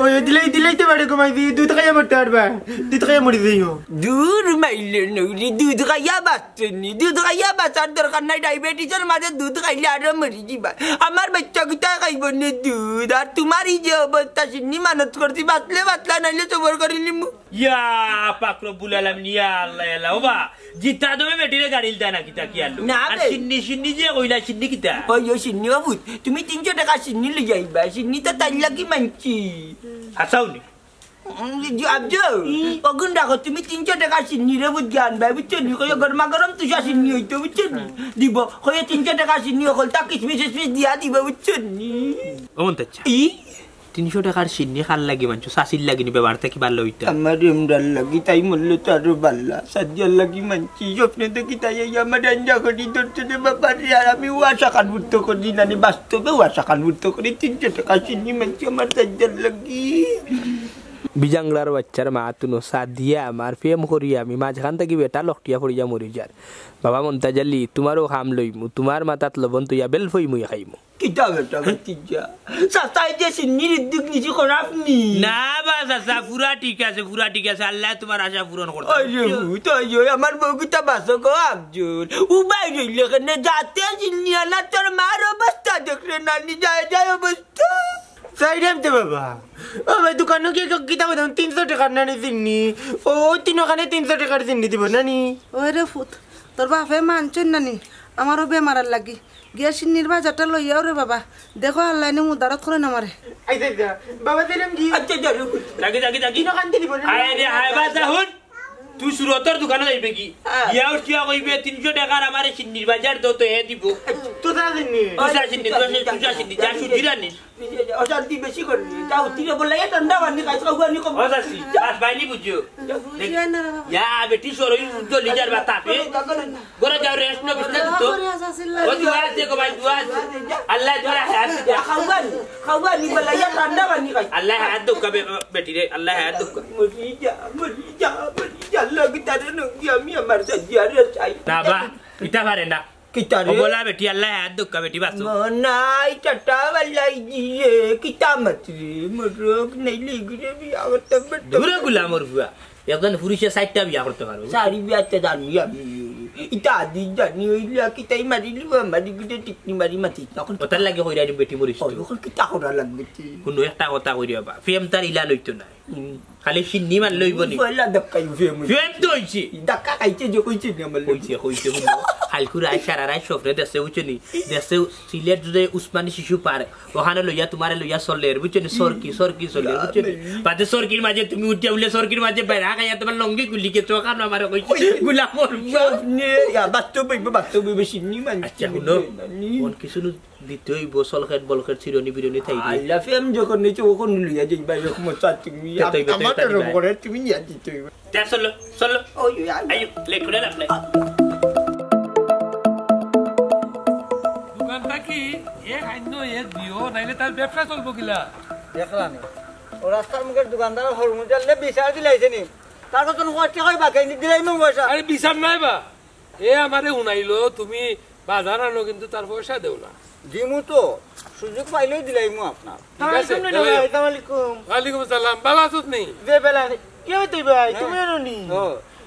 ওই দিলাইতে পারে কমাই দি দুধ খাইয়া মরতে পারবা দুধ খাইয়া মরি যাইও দূর মাইলে নৌরি দুধ খাইয়া বাঁচনি দুধ খাইয়া বাঁচার দরকার নাই ডায়াবেটিসের মাঝে দুধ খাইলে আরো মরি যাবা আমার বাচ্চা কিটা খাইব না দুধ আর তোমারই যে অবস্থা সিন্নি মানত করছি বাঁচলে বাঁচলা নাইলে সবর করে নিমু ইয়া পাক রব্বুল আলামিন ইয়া আল্লাহ আল্লাহ ওবা জিতা দমে বেটিরে গাড়িল দানা কিতা কি আলু না আর সিন্নি যে কইলা সিন্নি কিতা ওই সিন্নি বাবু তুমি 300 টাকা সিন্নি লই যাইবা সিন্নি তো তাই লাগি মানছি আসাউনি আবজো অগুন রাখো তুমি 300 টাকা সিন্নি রে বুঝান ভাই বুঝছো নি কই গরমা গরম তুষা সিন্নি হইতো বুঝছো নি দিব কই 300 টাকা সিন্নি হল তা কিসমিস দিয়া দিব বুঝছো নি ওমন তাচ্ছা 300 টাকার সিন্নি খাল লাগি মানছো সাসিল লাগি নি ব্যবহার থাকি ভালো হইতা আমার এমডাল লাগি তাই মল্ল তারও বাল্লা সাজ্জাল লাগি মানছি স্বপ্নে দেখি তাই আমার আঞ্জা করি ধরছে রে বাবা রে আর আমি আশা কানভূত করি নানি বাস্তবে আশা কানভূত করি 300 টাকা সিন্নি মানছি আমার সাজ্জাল লাগি বিজাংলার বাচ্চার মা তুনো সাথ দিয়া আমার প্রেম করি আমি মাঝখান থেকে বেটা লকটিয়া পড়িয়া মরি যার বাবা মন্তা জালি তোমারও খাম লইমু তোমার মাথাত লবণ তুইয়া বেল ফই মুই খাইমু কিতা বেটা ভাতিজা সাতাই যে সিন্নির উদ্যোগ নিছি করাপনি না বাস আসা পুরা ঠিক আছে আল্লাহ তোমার আশা পূরণ করতে আমার বউটা বাসো গো আব্দুল উবাই রইলে কেন যাতে সিন্নি আনা তোর মার অবস্থা দেখলে নানি যায় অবস্থা সাইডেম তে বাবা ও ভাই দোকানে কি কিতা বলতাম 300 টাকার নানি সিন্নি ও তিন ওখানে 300 টাকার সিন্নি দিব নানি ওরে ফুত তোর বাপে মানছেন নানি আমারও বেমার লাগি গিয়া সিন্নির বাজারটা লইয়াও রে বাবা দেখো আল্লাহ নি মুদারত করে না মারে আইতা বাবা দিলাম কি আচ্ছা জাগি তিন ওখানে দিব না আয় রে হায় বাজা হুন তুই সুরতর দোকানে যাইবে কি ইয়াও কিয়া কইবে 300 টাকার আমারে সিন্নির বাজার তো এ দিব তো দা দিনি তুই সিন্নি যা সুজিরানি অশান্তি বেশি করবি যাও তিরে বললে ঠান্ডা পানি খাইছ খাওয়ানি কম অজাসি বাস বাইনি বুঝছো ইয়া বেটি সরই জলি যার বাতা পে গরে যাও রেস্ট নো বিস্তার তো ও দুয়া দেখো ভাই দুয়া আল্লাহ ধরে হাত খাওয়ানি বললে ঠান্ডা পানি খাই আল্লাহ হাত দুকা বেটি রে আল্লাহ হাত দুকা মরি যা আল্লাহ কি তারে নকি আমি আমার সাজিয়ারে চাই না বা পিতা পারে না কিতারে बोला बेटी अल्लाह हाथ दुक्का बेटी बस নাই টাটা वालाई जी किता मत रे मरोक नहीं लेगी रे बिया करते बेटा दूर गुलाम और हुआ एकदम पुरुष साइडটা বিয়া করতে পারবে সারি বিয়াতে জানি আমি ইটা আদি জানি হইলে কিতাই মারিলি মারি গিতে টিকনি মারি মাতি তখন ওটার লাগে হইরা দি বেটি মরিস ওখন কিতা করা লাগবে কোনো একটা কথা কই দিবা ফেম তার ইলা লইতো না খালি সিন্নি মান লইব নি বলা দক্কাই ফেম ফেম তো হইছে দক্কা খাইছে যে কইছে না বল হইছে হালকুরা সারারাই সফরে দেশে উচনি দেশে সিলেট যে উসমানী শিশু পার ওখানে লইয়া তোমারে লইয়া চলের বুঝছনি সরকি চলে বুঝছনি বাদে সরকির মাঝে তুমি উঠে উলে সরকির মাঝে বাইরা খাইয়া তোমার লঙ্গি গুলিকে চোখা না মারে কইছে গুলামর নে ইয়া বাস্তব বেশি নি মান আচ্ছা হুনো কোন কিছু দিতে হইব সলখেট বলখেট চিরনি বিরনি থাই আল্লাহ ফেম যখন নিচে ওখন লইয়া যাইবা এরকম চাট তুমি আমার রব করে তুমি নিয়া দিতে হইব তা চলো ওই আই লেট করে রাখলে দোকানটা কি এক আইন এক দিও নাইলে তার ব্যবসা চলবো কিলা দেখলানি ও রাস্তার মুখের দোকানদার হরমুজালে বিচার দিলাইছে নি তার কত কষ্ট হয় বাকি দিলাই মু পয়সা আরে বিচার নাই বা এ আমারে উনাইলো তুমি বাজার আনো কিন্তু তার পয়সা দেও না দিমু তো সুযোগ পাইলেই দিলাই মু আপনার আসসালামু আলাইকুম ওয়ালাইকুম আসসালাম ভালো আছো নি যে বেলা কি হইতই ভাই তুমি আনোনি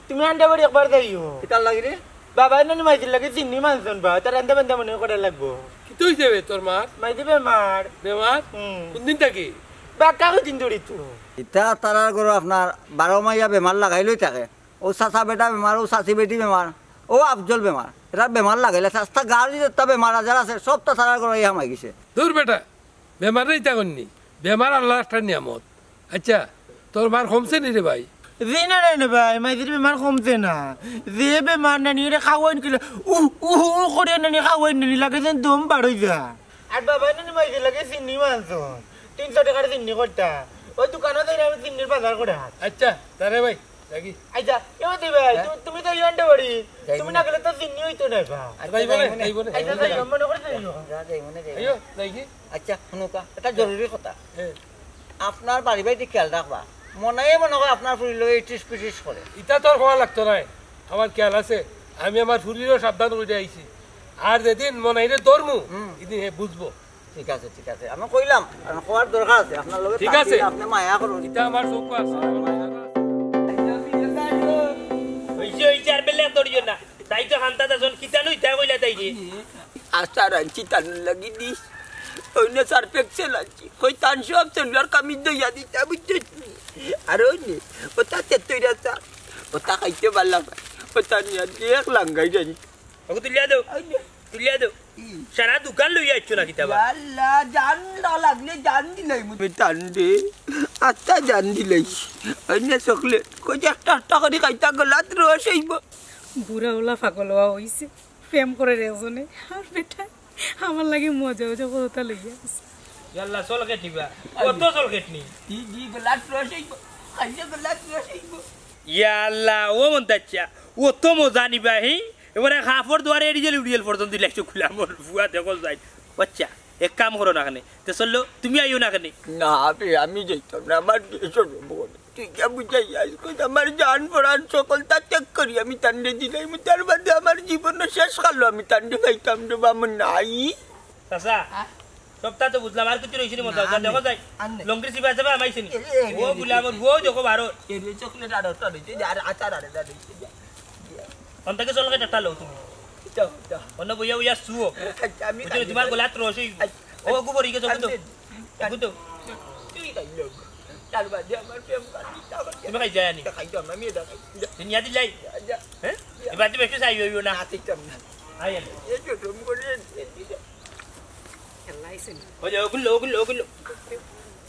তুমি আন্ডা বাড়ি একবার যাইও কিতার লাগি রে বাবা নানি মাইছিল লাগে চিনি মানছন বা তার আন্ডা বান্দা মনে করে লাগবো কি তুই দেবে তোর মা মাই দিবে মার বেমার কোন দিন থাকি বাকা দিন দড়ি তো ইটা তারার গরো আপনার 12 মাইয়া বেমার লাগাই লই থাকে ও চাচা বেটা বেমার ও চাচি বেটি বেমার ও আফজল বেমার এরা বেমার লাগাইলে রাস্তা গাড়ি যেটা বেমার আজার আছে সব তো তারার গরো ইহা মাই গেছে দূর বেটা বেমার ইটা করনি বেমার আল্লাহর একটা নিয়ামত আচ্ছা তোর মার কমছে নি রে ভাই জিনা রে ভাই মাইদের বেমার কমছে না যে বেমার নানি রে খাওয়াইন কিলো করে নানি খাওয়াইন নানি লাগে যেন দম বার হই যা আর বাবা নানি মাইদের লাগে চিনি মানছন 300 টাকার চিনি করতা ওই দোকানে যাই আমি চিনির বাজার করে আচ্ছা তারে ভাই লাগি আচ্ছা এও দি ভাই তুমি তো ইয়ান্ডা বাড়ি তুমি না গেলে তো চিনি হইতো না বা আর ভাই বলে আচ্ছা যাই মনে করে যাই মনে যাই আইও লাগি আচ্ছা শুনুকা এটা জরুরি কথা আপনার বাড়ি বাড়ি খেয়াল রাখবা মনে হয় আপনার ফুরি লগে 30-35 করে ইটা তোর কোয়া লাগতো না আমার খেয়াল আছে আমি আমার ফুরিরও সাবধান করে আইছি আর যেদিন মনাইরে ধরমু এদিন হে বুঝবো ঠিক আছে আমি কইলাম আর কোয়ার দরকার আছে আপনার লগে ঠিক আছে আপনি মায়া করুন ইটা আমার চোখ আছে হইছে আর বেলে তোরিও না তাই তো হান্তা দাজন কিতানো ইটা কইলা তাই রে আসার আনছি তান লাগি দিস অন্য সারফেক্সে লাগছি কই তান সব সেলুলার কামি দইয়া দিতে বুঝছিস আর ওই নে ওটা তেতইরা স্যার ওটা খাইতে ভালো লাগে ওটা নিয়ে দেখ লাঙ্গাই জানি ওকে তুলিয়া দাও সারা দোকান লইয়া আইছো না কিতাবা আল্লাহ জান না লাগলে জান দিলাই মুই টান দে আচ্ছা জান দিলাই অন্য চকলেট কই একটা করে খাইতা গলাত রস হইব বুড়া ওলা পাগল হওয়া হইছে প্রেম করে রেজনে আর বেটা আমার লাগে মজা কথা লইয়া আছে ইয়াল্লা চলকেট নিবা কত চলকেট নি দি গলাত রস হইব খাইতে গলাত রস হইব ইয়াল্লা ও মন্তাচ্চা ও তো মজা নিবা হি এবারে হাফর দুয়ারে এডিজেল উডিয়েল পর্যন্ত দিলাইছো খুলা মোর ফুয়া দেখো যাই বাচ্চা এক কাম করো না কানে তে চললো তুমি আইও না কানে না আমি যাইতাম না আমার দেশর বল তুই কে বুঝাই আজকে আমার জান পড়ান সকলটা ত্যাগ করি আমি তান্ডে দিলাই তার বাদে আমার জীবন শেষ করলো আমি তান্ডে পাইতাম রে বামন নাই চাচা সবটা তো বুঝলাম আর কিছু রইছিনি মতো দেখো যাই লঙ্গির সিবা যাবে আমাইছিনি ও গুলামর ও দেখো বারো এর চকলেট আর ওটা রইছে আর আচার আর দা রইছে অন্তকে চলকেট একটা লও তুমি অন্য বইয়া বইয়া শুও আমি তোমার গলাত রসই ও গোবর ইকে চকু তো তুই খাইলো তার বাদে আমার প্রেম কাটিতা তুমি খাই যায় নি খাইতাম আমি এটা খাই দুনিয়া দিলাই হ্যাঁ এবার তুমি একটু চাই হইও না খাইতাম না আই এই ছোট করে ও যাও গুলো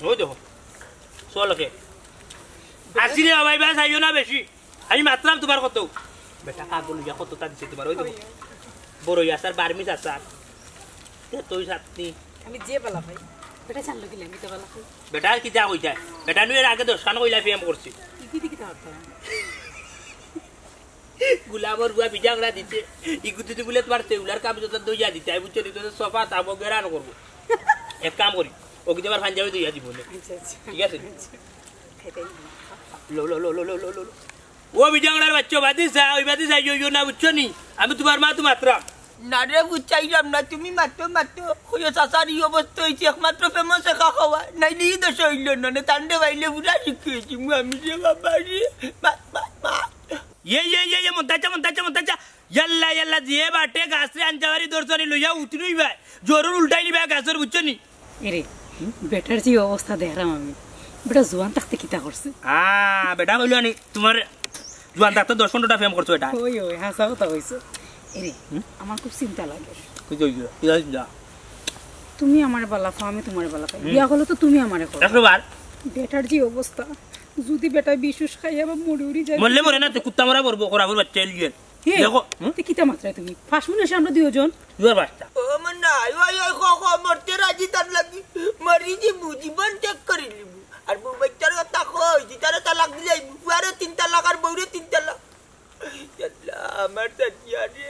ও দেখো চলকে আসিনি ভাই বাস আইও না বেশি আমি মাত্রাম তোমার কত বেটা কাগল ইয়া কতটা দিছে তোমার ওই দেখো বড় আসার বারমিস আসার তুই সাথী আমি যে বলা ভাই বেটা জানলো কি আমি তো বলা ভাই বেটা কি যা কই যায় বেটা নুয়ের আগে 10 খান কইলা ফেম করছি কি তাহতা গুলামর বুয়া বিজাংরা দিতে ইগুতি বলে তোমার সেউলার কাম যত দইয়া দিতে আই বুঝছো তো সোফা তাবো গেরান করব এক কাম করি ও কি তোমার পাঞ্জাবি দইয়া দিব না ঠিক আছে লো ও বিজাংরার বাচ্চা বাদি যা ওই বাদি যাই ইয়ো না বুঝছো নি আমি তোমার মা তো মাত্রা না রে বুঝাইলাম না তুমি মাত্র কই চাচারি অবস্থা হইছে একমাত্র ফেমাস খাওয়া নাইলে ই দশ হইল না তান্ডে বাইলে বুড়া শিখিয়েছি আমি যে বাবা রে মা ये montacha ইয়াল্লা ইয়াল্লা যে বাটে গাছে আঞ্জাবারি দর্শনী লইয়া উঠি ভাই জরুর উল্টাই নিবা গাছের বুঝছো নি এরে বেটার যে অবস্থা দেখলাম আমি বেটা জোয়ান থাকতে কিতা করছে বেটা কইলো আনি তোমার জোয়ান থাকতে 10-15টা ফেম করছো এটা ওই ওই হাসা কথা কইছো এরে আমার খুব চিন্তা লাগে তুমি আমার বালা ফা আমি তোমার বালা পাই বিয়া হলো তো তুমি আমারে করো একবার বেটার যে অবস্থা যদি বেটা বিশুষ খাইয়া বা মরে উড়ি যায় মরলে মরে না তো কুত্তা মরা পড়বো কোরাবুর বাচ্চা এলিয়ে দেখো তুই কিতা মাত্রায় তুমি ফার্স্ট মিনিট এসে আমরা দুইজন দুয়ার বাচ্চা ও মন্না ওই ওই খো মরতে রাজি তার লাগি মরি যাবো জীবন ত্যাগ করে নিব আর বউ বাচ্চার কথা কই যেটারে তালাক দিলে বুয়ারে 3 তালাক আর বউরে 3 তালাক আল্লাহ আমার তাজিয়া রে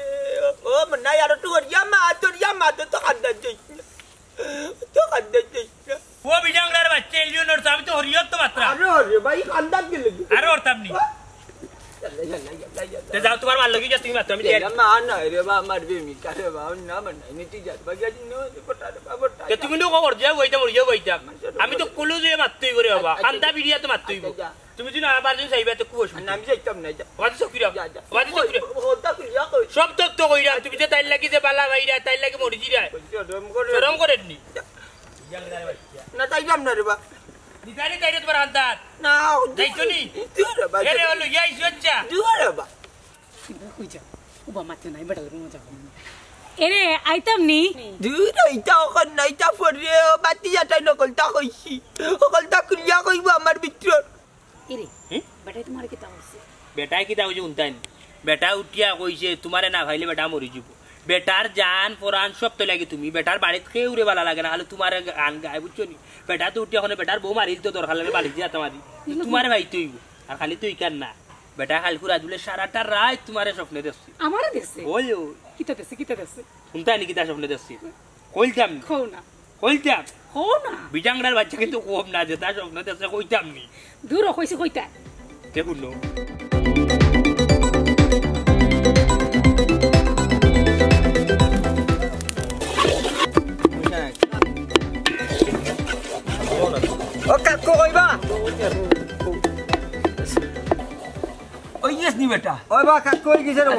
ও মন্না यार তো ইয়ামা তো খাদ্দা যাইছ তো খাদ্দা যাইছ ও বিজাংলার বাচ্চা এলিয়ে নর আমি তো হরিয়ত তো মাত্রা আরে ভাই খাদ্দা গেল আরে ওরতামনি তে যাও তোমার মাল লাগি যা তুমি মাত্র আমি না না রে বা মারবে মি কারে বা না মানে নিতি যা বাগিয়া নো পটা বাবা তে তুমি নো খবর যা বইতা আমি তো কলু যে মাত্রই করে বাবা আন্দা বিড়িয়া তো মাত্রইব তুমি যদি আবার যদি চাইবা তো কুছ আমি যাইতাম না যা ওয়াদি সকিরা ওয়াদি সকিরা হতা কিয়া কই সব তো কইরা তুমি যে তাই লাগি যে বালা বাইরা তাই লাগি মরি জিরা শরম করেননি না যাইতাম না রে বা নিতারি তাইরে তোমার আন্দাজ না যাইছো নি তুই বা এরে হলো ইয়াই সজ্জা তুই বা কই যা ওবা মাতে নাই বেটা লাগি মজা এরে আইতাম নি দূর হইতা ওখান নাইতা ফরে বাতি যাটাই নকলতা কইছি নকলতা ক্রিয়া কইব আমার ভিতর এরে বেটা তোমার কিতা হইছে বেটাই কিতা হইছে উনতাইন বেটা উঠিয়া কইছে তোমারে না খাইলে বেটা মরি যাব বেটার জান পরান সব তো লাগি তুমি বেটার বাড়িতে কেউরে ভালো লাগে না খালি তোমার গান গায় বুঝছো নি বেটা তো উঠিয়া ওখানে বেটার বউ মারিল তো দরকার লাগে বাড়ি যা তোমারি তোমারে ভাই তুই আর খালি তুই কেন না বেটা খালি খুরা দুলে সারাটা রাত তোমারে স্বপ্নে দেখছি আমারে দেখছে ওই কিতা দেখছে উনতাইনি কিতা স্বপ্নে দেখছি কইতাম কও না বিজাংড়ার বাচ্চা কিন্তু কম না যে তার স্বপ্নে দেখছে কইতাম নি দূর কইছে কইতা দেখুন ও কাকু কইবা ওই গেছ নি বেটা ওই বা কাকু কই গেছে রে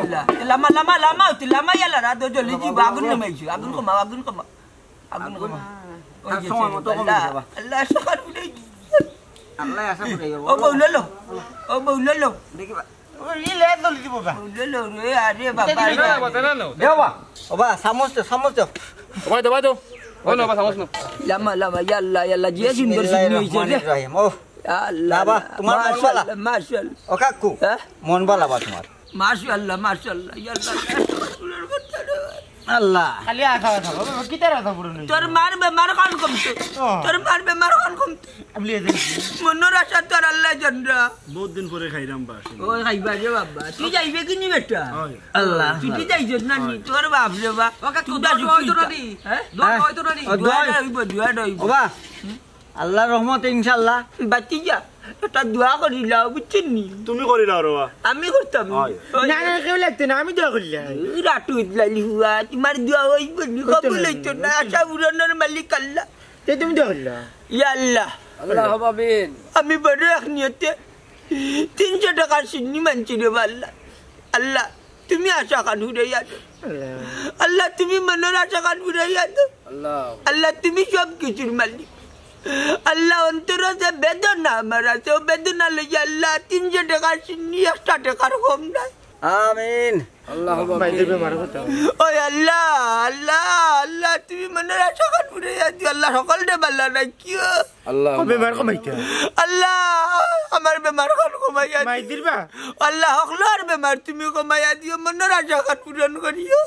লামা তুই লামা ইয়ালা রা দো জলি জি আগুন নামাইছি আগুন কমা ওই গেছে আল্লাহ সকাল উঠে আল্লাহ আশা করে ও বউললো দেখিবা ও ইলে দলি দিব বা বউললো রে আরে বাবা দেবা ও বা সামোস দবা তো ও না বা সামস না লামা ইয়াল্লা যে সুন্দর সুন্দর হইছে রে ও আল্লাহ বা তোমার মাশাআল্লাহ ও কাকু মন ভালো বা তোমার মাশাআল্লাহ ইয়াল্লাহ আল্লাহ খালি আশা থাকো কিতার আশা পুরো নেই তোর মার বেমার খান কমতো আমলিয়ে দেন মনোর আশা তোর আল্লাহ জানরা বহুত দিন পরে খাইরাম বা ও খাইবা রে বাবা তুই যাইবে কি নি বেটা আল্লাহ তুই যাইছ না নি তোর বাপ রে বা তুই দা হইতো না নি দোয়া হইতো না নি দোয়া হইব বাবা আল্লাহর রহমতে ইনশাআল্লাহ বাতি যা এটা দোয়া করিলা বুঝছেন নি তুমি করি না রবা আমি করতাম না কেউ লাগতে না আমি দোয়া করলাম রাটু ইদলালি হুয়া তোমার দোয়া হইব নি কবুল হইতো না আশা উড়ানোর মালিক আল্লাহ তে তুমি দোয়া করলা ইয়া আল্লাহ আল্লাহুম্মা আমিন আমি বড় এক নিয়তে 300 টাকা সিন্নি মানছি রে আল্লাহ তুমি আশা কান উড়াইয়া দাও আল্লাহ তুমি মনের আশা কান উড়াইয়া দাও আল্লাহ তুমি সব কিছুর মালিক আল্লাহ অন্তর যে বেদনা আমার আছে ও বেদনা লইয়া আল্লাহ 300 টাকা সিন্নি 100 টাকার কম নাই আমিন আল্লাহুম্মা বাইরে বেমার হতো ওই আল্লাহ তুমি মনের আশা কান উড়াইয়া দিও আল্লাহ সকলটা ভালো রাখিও আল্লাহ বেমার কমাইতে আল্লাহ আমার বেমার কমাইয়া মাই দিবা আল্লাহ সকলের বেমার তুমি কমাইয়া দিও মনের আশা কান পূরণ করিও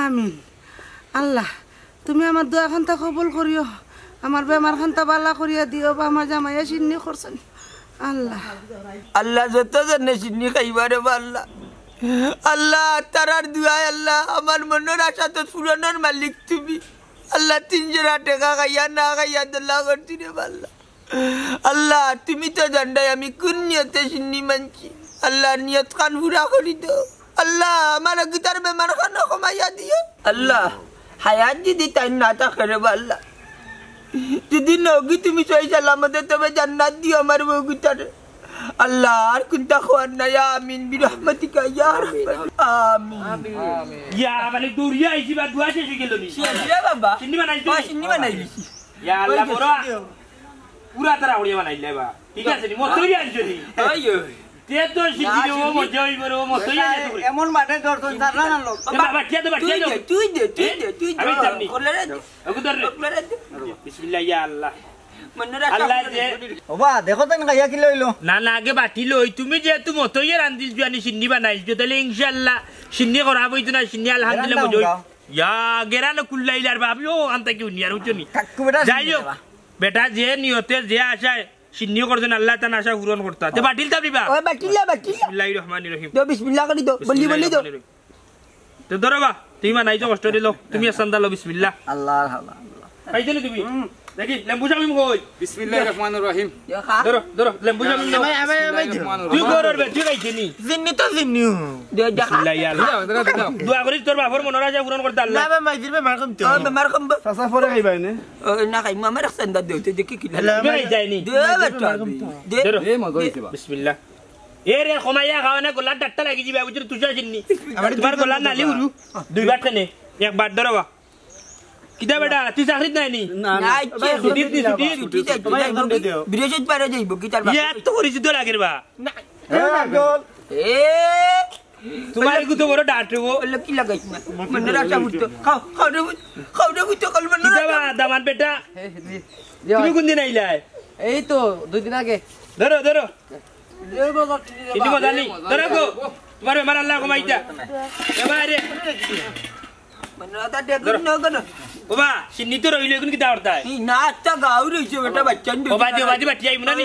আমিন আল্লাহ তুমি আমার দোয়া খান্তা কবুল করিও আমার বেমার খান্তা বালা করিয়া দিও বা আমার জামাইয়া সিন্নি করছেন আল্লাহ যত জনে সিন্নি খাইবারে আল্লাহ তারার দুয়ায় আল্লাহ আমার মনের আশা তো পূরণের মালিক তুমি আল্লাহ 300 টাকা খাইয়া না খাইয়া দোলা করছি রে আল্লাহ তুমি তো জানডাই আমি কোন নিয়তে সিন্নি মানছি আল্লাহ নিয়ত খান পুরা করি দাও আল্লাহ আমার গীতার বেমার খান কমাইয়া দিও আল্লাহ হায়াত যদি তাই না থাকে রে আল্লাহ যদি নগি তুমি সই সালামতে তবে জান্নাত দিও আমার বউ গীতারে আল্লাহ আর কোনটা খোয়ার না আমিন বিরহমাতিকা ইয়া রাহমান আমিন ইয়া মানে দৌড়িয়া আইছি বা দুয়া শেষ হয়ে গেল নি রে বাবা সিন্নি বানাইছো সিন্নি বানাইলি ইয়া আল্লাহ বড় পুরা তারা হড়িয়া বানাইলে বা ঠিক আছে নি মতই আনছো নি আইয়ো তে তো সিন্নি দেব মজা হইব রে মতই আনছো এমন মানে দর্শন সারা না লোক বাবা কে তো তুই দে আমি জানি করলে রে ওকে ধর বিসমিল্লাহ ইয়া আল্লাহ মনরা আল্লাহ যে ওবা দেখো তো না কি লইলো না না আগে বাটি লই তুমি যেহেতু মতই রান্দিস জানি সিন্নি বানাইছো তাহলে ইনশাআল্লাহ সিন্নি করা হইতো না সিন্নি আলহামদুলিল্লাহ মজা ইয়া গেরানো কুল্লাইলার ভাবিও আনতা কি উনিয়ার উচনি যাই হোক বেটা যে নিয়তে যে আশায় সিন্নি করছেন আল্লাহ তার আশা পূরণ করতা তে বাটিল তাবলিবা ওই বাটিলা বিসমিল্লাহির রহমানির রহিম তো বিসমিল্লাহ করি দো বলি দো তো ধরো বা তুমি বানাইছো কষ্ট দিলো তুমি আসান দাও বিসমিল্লাহ আল্লাহ আল্লাহ খাইছো নি তুমি দেখি লেম্বু শামিম কই বিসমিল্লাহির রহমানির রহিম ধরো লেম্বু শামিম দাও তুই করর বে তুই খাইছিস নি জিন্নি তো জিন্নি দে দেখা বিসমিল্লাহ ইয়া আল্লাহ দোয়া করিস তোর বাপর মনের আশা পূরণ করতে আল্লাহ না মাইজির বে মারকম তো ও বেমার কম চাচা পরে খাইবাই নে না খাই মামার সন্ধ্যা দেউতে দেখি কি তুই যাইনি দে বেটা দে ধরো এ মজা হইছে বা বিসমিল্লাহ এ রে খমাইয়া খাওয়ানে গোলা ডাক্তার লাগি যাবে বুঝছ তুই চিন্নি তোমার গোলা নালি উরু দুইবার টেনে একবার ধরো বা কিদা বেটা তুই চাকরিত নাই নি বিদেশত পারে যাইব কি তার ইয়া তো করিস তো লাগের বা এ তোমার গুতো বড় ডাটবো কি লাগাইছ না মনে রাখা বুঝতো খাও রে বুঝতো কল মনে কিদা বা দামান বেটা তুমি কোন দিন আইলাই এই তো 2 দিন আগে ধরো ইনি মজা নেই ধরো গো তোমার বেমার আল্লাহ কমাইতা এবারে মনে রাখা দেখুন না কেন বাবা সিন্নি তো রইল এখন কি দাওরতা না আচ্ছা গাও রইছে বেটা বাচ্চা বাদি বাটি আই মুনা নি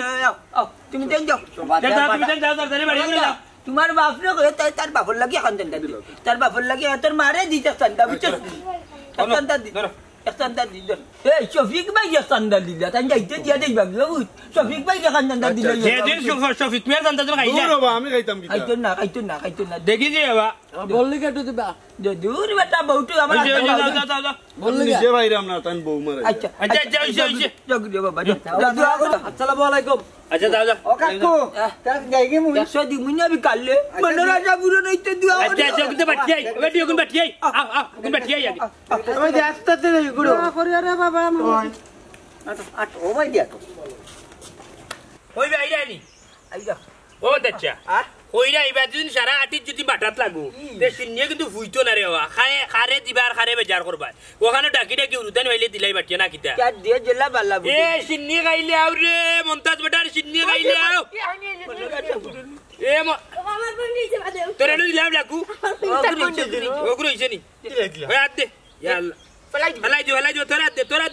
তুমি দেন যাও তুমি যাও তাড়াতাড়ি বাড়ি করে যাও তোমার বাপরে কয়ে তার বাপর লাগি খান্দা দিল তার বাপর লাগি তোর মারে দিতে সন্ধ্যা বুঝছ সন্ধ্যা দি সন্ধ্যা দি এই শফিক ভাই সন্ধ্যা দিলা তাই যাইতে দিয়া দেইবা শফিক ভাই খান্দা দিল যে দিন শফিক মিয়া জানতা তুমি খাইলা বাবা আমি খাইতাম কি খাইতো না দেখি যে বাবা বললি কেটু দিবা দূর বেটা বউটু আমার যাও বললি নিজে বাইরে আমরা তান বউ মারে আচ্ছা আচ্ছা জগ দিও বাবা দোয়া করো আসসালামু আলাইকুম আচ্ছা যাও ও কাকু তার গাইগে মুই 100 দি মুনি আমি কাললে মনে রাজা পুরো নইতে দোয়া করো আচ্ছা ওকে বাটি আই বাটি ওকে বাটি আই ওকে বাটি আই আগে আমি যাস্তাতে গুড়ো করি রে বাবা ও ভাই দিয়া তো ওই ভাই আইরানি আইরা ও দাচ্চা কইরা এবার যদি সারা আটির যদি বাটাত লাগু তে সিন্নিয়ে কিন্তু ফুইতো না রে বাবা খারে দিবার খারে বেজার করবা ওখানে ডাকি উরুদান হইলে দিলাই বাটিয়া না কিতা क्या दे जला बाला এ সিন্নি গাইলে আও রে মন্তাজ বেটার সিন্নি গাইলে আও এ আমার বোন নিচে বাদে তোরে দিলাম লাগু ওগুলো হইছে নি ওই হাত দে ইয়া আল্লাহ ফলাই দিও তোরা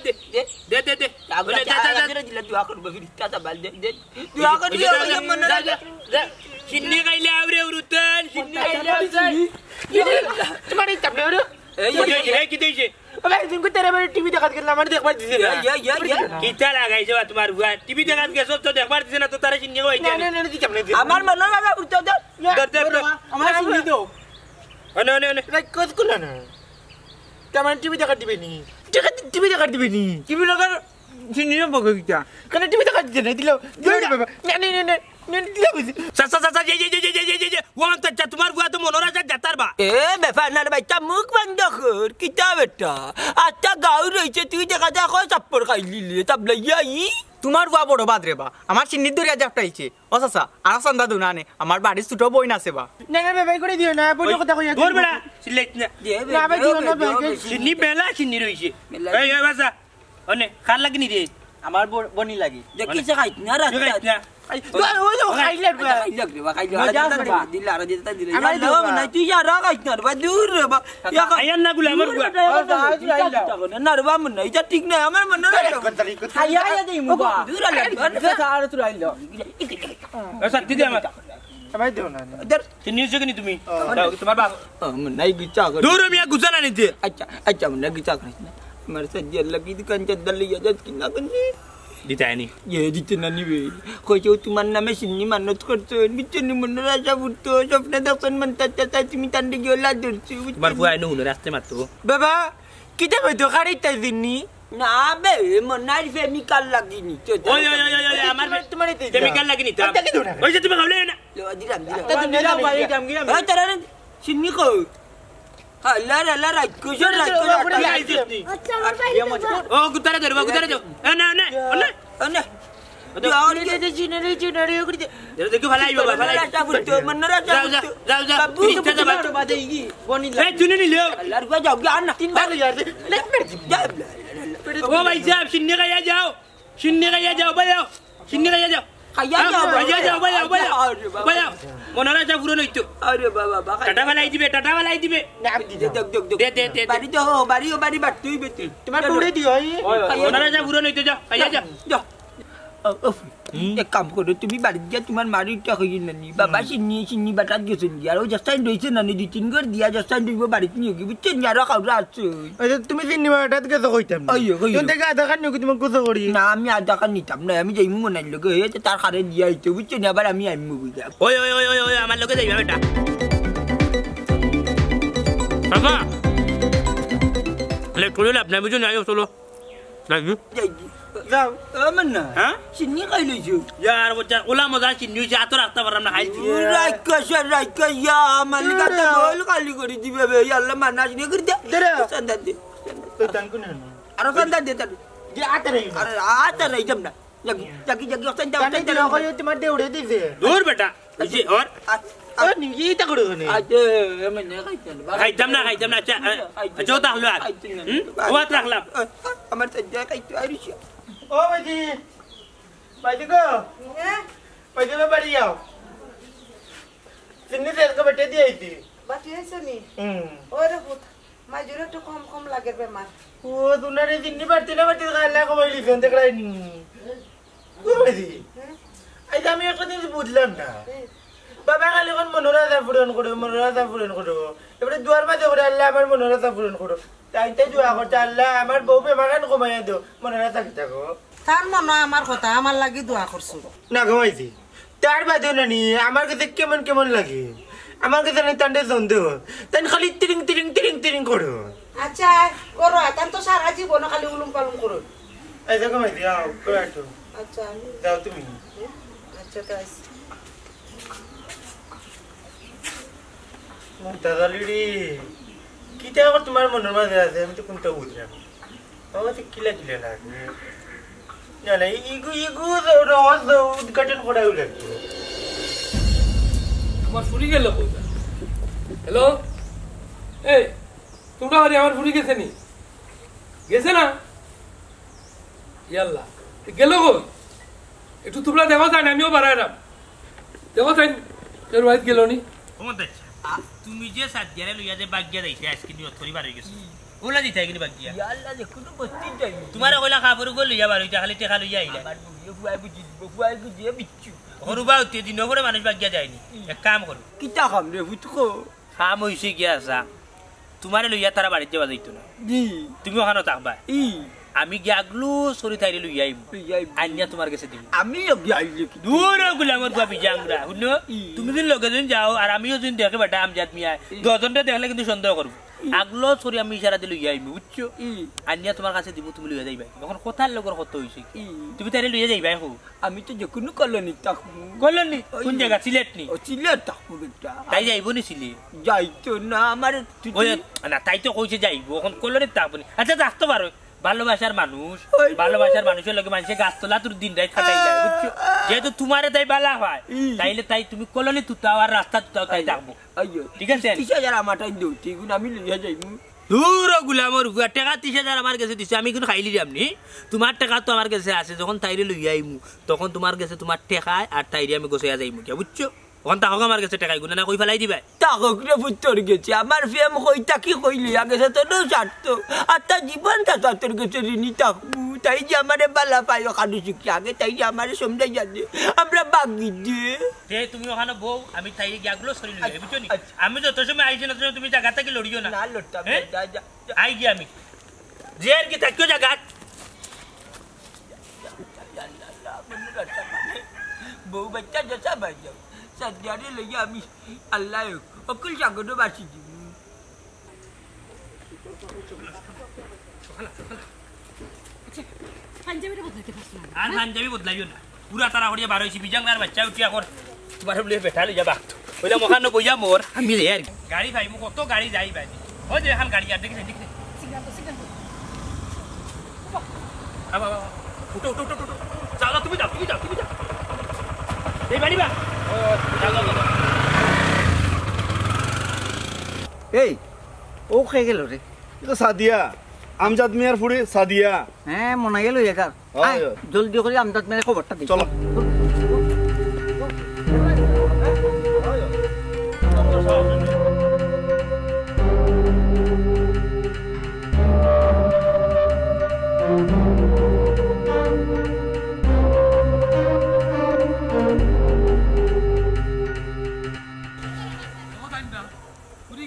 দে দে आगला जा दिला दुआ कर बफिर ताता बाल दे दुआ कर दियो ये मन সিন্নি গাইলে আও রে উরুদান সিন্নি গাইলে আও তোমারে চাপলে রে এই কি দেইছে ওবে দিন কো তেরে টিভি দেখাত গেলাম আমার দেখবার দিছে না या কিতা লাগাইছে বা তোমার বুয়া টিভি দেখাত গেছো তো দেখবার দিছে না তো তারা সিন্নি গাইছে না দি চাপলে আমার मन लगा उठो दे আমার শুনি দাও অনে রাই কত কুলা না কেমন টিভি দেখাত দিবে নি টিভি দেখাত দিবে নি টিভি লাগার সিনিয়া বকে কিটা কেন টিভি দেখাত দিছে না দিলো বাবা না দিলো সাসা যে ও তো তোমার বুয়া তো মনোরাজা জাতার বা ए बेफानार बच्चा मुख बंद कर किता बेटा आता गाव रहिছে তুই দেখা যা কই চাপ্পর খাইলি লে তব লইয়া ই তোমার গুয়া বড় বাদ রে বা আমার চিন্নি দরিয়া জাপটাইছে ও চাচা আর সন্ধ্যা দুনা নে আমার বাড়ি ছোট বই নাছে বা না না ভাই করে দিও না বড় কথা কইয়া তোর বড়া সিলেক্ট না না ভাই দিও না ভাই সিন্নি বেলা সিন্নি রইছে এই বাসা অনে খান লাগনি রে আমার বনি লাগি দেখি সে খাইত না রাস্তা ওই ও খাইলে খাইলা দিলা আর দিতা দিলা আমার দাও না তুই যা রা খাইত না বা দূর রে বা ইয়া আয়ান না গুলা আমার বুয়া না রে বা মন না এটা ঠিক না আমার মন না খাইয়া দেই মুবা দূর আলে আর তুই আইলো সত্যি দে আমার ভাই দিও না দের সিন্নি জগনি তুমি তোমার বাপ মন নাই গিচা कर দূর মিয়া গুজানা নিতে अच्छा मन गीता करना मेरे से जे लगी दुकान चद्दर लिया जज किना करनी दितायनी ये दितना नहीं वे कोई जो तुम नामे सिन्नी मानत करतो बिचनी मन राजा बुटतो स्वप्न दर्शन म्हणतात त्याचा तुम्ही तांडे गेला दरची তোমার বুয়া নো রাস্তে মারতো বাবা কিটা বইতো গাড়ি তাই দিননি না বে মনার কেমিক্যাল লাগিনি তো ওই আমার তোমার কেমিক্যাল লাগেনি তো ওই যে তুমি খাওলে না দিলাম তা তুমি যাও বাড়ি দাম গিয়ে এই তারা চিনি কো আল্লাহ রাখো ও গুতারে ধরবা গুতারে দাও না না না আর কে যে চিনারে করে দে দেখো ভালাই বাবা ভালাই রাটা ফুটো মনরা যাও ফিরিস্তা যাবা বাদেই বনি এই চুনি নিলো আল্লাহর গো যাও গা না 3 বার यार ও ভাই সাহেব সিন্নে গায়া যাও বায়াও সিন্নে গায়া যাও খাইয়া যাও বায়াও মনারা যা পুরো নইতো আরে বাবা টাটা বালাই দিবে না দে বাড়ি তো বাড়ি বাড়তুই বেতে তোমার উড়ে দিও মনারা যা পুরো নইতো যাও খাইয়া যাও এক কাম করো তুমি বাড়ি গিয়ে তোমার মারির টাকা নানি বাবা চিনি বাটাত গেছেন আর ওই জাস্টাইন রয়েছে নানি 2-3 ঘর দিয়া জাস্টাইন দিব বাড়িতে নিয়ে গিয়ে বুঝছেন আরো খাওয়া আছে তুমি সিনেমাটাত গেছো কইতাম তুমি থেকে আধা খান নিও তুমি কত করি না আমি আধা খান নিতাম না আমি যাইমু মনার লগে তার খারে দিয়া আইতো বুঝছেন আবার আমি আইমু বুঝা ওই আমার লগে যাইবা বেটা বাবা লে কোলে লাভ নাই বুঝো না আইও চলো লাগি যাও আমনা হ্যাঁ চিনি খাই লইছো यार वो ओला मजा चिन्नी जा तो রাস্তা পারলাম না খাইছি রাইকা ইয়া মালিকা তো বল খালি করে দিবে বে আল্লাহ মানাজ নি করে দে সন্দা দে তো তান কোন আর সন্দা দে তার যে আতে রই আরে আতে রই জমনা জাকি সন্দা তানে দিলো কই তোমার দে উড়ে দিছে দূর বেটা जी और ও নিগি তা করে নে আজে এমনে খাইতাম না আচ্ছা তা হলো আর ওয়াত রাখলাম আমার সন্দা খাইতো আইরিশ ও বাজি গো বাজি বাড়ি যাও সিন্নি তেল কে বেটে দিয়ে আইতি বাটি আছে নি ওরে পুত মাজুরে তো কম লাগে বেমার ও দুনারে সিন্নি বাড়তি না বাড়তি গালা কমাইলি ফোন দেখলাই নি ও বাজি আই আমি একটা জিনিস বুঝলাম না বাবা খালি কোন মনোরথা পূরণ করো এবারে দুয়ার মাঝে করে আল্লাহ আমার মনোরথা পূরণ করো তাইতে দোয়া করতে আল্লাহ আমার বউ বেমাগান কমাইয়া দিও মনোরথা কি থাকো তার মনে আমার কথা আমার লাগি দোয়া করছো না ঘুমাইছি তার বাদেও নানি আমার কাছে কেমন লাগে আমার কাছে নাই তান্ডে সন্দেহ তাই খালি তিরিং করো আচ্ছা করো তান তো সারা জীবন খালি উলুম পালুম করো এই দেখো ঘুমাইছি যাও একটু আচ্ছা যাও তুমি আচ্ছা তাই দাদালিড়ি কিটা আবার তোমার মনের মাঝে আছে আমি তো কোনটা বুঝলাম আমার তো কিলা লাগে না ইগু রহস্য উদ্ঘাটন করা লাগবে আমার ফুরি গেল কোথা হ্যালো এই তোমরা বাড়ি আমার ফুরি গেছে নি গেছে না ইয়াল্লা গেল কই একটু তোমরা দেখো যান আমিও বাড়াইলাম দেখো যাই তোর বাড়িতে গেল নি তুমি যে সাজ্জারে লইয়া যে বাগিয়া যাইতে আজকে নিয়ত করি বার হই গেছে ওলা দিতে কিনি বাগিয়া আল্লাহ দেখুন বস্তি যাই তোমার ওলা কাপড় গো লইয়া বার হইতা খালি টেকা লইয়া আইলা আমার ফুয়াই বুঝিয়ে বিচ্ছু হরুবা উঠতে দিন পরে মানুষ বাগিয়া যায়নি এক কাম করো কিতা খাম রে বুঝকো কাম হইছে কি আসা তোমারে লইয়া তারা বাড়িতে যাওয়া যাইতো না জি তুমি ওখানে থাকবা ই আমি গিয়াগলু সরি তাইরে লইয়া আইব আইনিয়া তোমার কাছে দিই আমি লগে আইলে কি দূর গুলামর বাবি জাংরা শুনো তুমি যদি লগে দিন যাও আর আমিও যদি দেখে বেটা আমজাদ মিয়া দশজনটা দেখলে কিন্তু সন্দেহ করব আগলো সরি আমি ইশারা দিলে লইয়া আইব বুঝছো আইনিয়া তোমার কাছে দিব তুমি লইয়া যাইবা এখন কথার লগর কত হইছে তুমি তাইরে লইয়া যাইবা হো আমি তো যে কোনো কলোনি থাকবো কলনি কোন জায়গা সিলেট নি ও সিলেট থাকবো বেটা তাই যাইবো নি সিলেট যাইতো না আমার ওই না তাই তো কইছে যাইবো এখন কলনি থাকবো নি আচ্ছা থাকতে পারো ভালোবাসার মানুষের লগে মানুষের গাছ তোলা তোর দিন রাত খাটাই যায় বুঝছো যেহেতু তোমারে তাই বালা হয় তাইলে তাই তুমি কলোনি তুতাও আর রাস্তা তুতাও তাই থাকবো ঠিক আছে 30,000 আমার টাইম দিও ঠিক আমি লইয়া যাইমু দূর গুলামর টাকা 30,000 আমার কাছে দিছে আমি কিন্তু খাইলি যামনি তোমার টাকা তো আমার কাছে আছে যখন তাইরে লইয়া আইমু তখন তোমার কাছে তোমার টাকা আর তাইরে আমি গোছাইয়া যাইমু কি বুঝছো ওখান তাহলে আমার কাছে টাকাই গুনা না কই ফেলাই দিবা তাহলে পুত্তর গেছে আমার ফেম কইতা কি কইলি আগে তো না ছাড়তো আর তার জীবনটা তোর কাছে ঋণী থাকবো তাই যে আমার বালা পাইও কাদু শিখি আগে তাই যে আমার সমঝাই যাচ্ছে আমরা বাগি দিয়ে তুমি ওখানে বউ আমি তাই গিয়াগুলো সরি লই বুঝছো নি আমি যত সময় আইছি না তুমি জায়গা থেকে লড়িও না না লড়তাম আই গিয়া আমি জের কি থাকিও জায়গা বউ বাচ্চা যা ভাই যাও সাজ্জারে লইয়া আমি আল্লাহ অকুল জাগনো বাসি দিব পাঞ্জাবিটা বদলাইতে পারছ না আর পাঞ্জাবি বদলাইও না পুরা তারা হরিয়া বার হইছি বিজাংলার বাচ্চা উঠিয়া কর তোমার বলে বেটা লইয়া বাকতো কইলা মখান বইয়া মোর আমি রে আর গাড়ি ভাই মু কত গাড়ি যাই ভাই ও যে এখন গাড়ি আর দেখি সিগন্যাল আবা উঠো উঠো উঠো উঠো যাও তুমি যাও এই বাড়ি বা যাও এই ও খেয়ে গেল রে এটা সাদিয়া আমজাদ মিয়ার ফুড়ি সাদিয়া হ্যাঁ মনে গেল একার জলদি করে আমজাদ মিয়ার খবরটা দিই চলো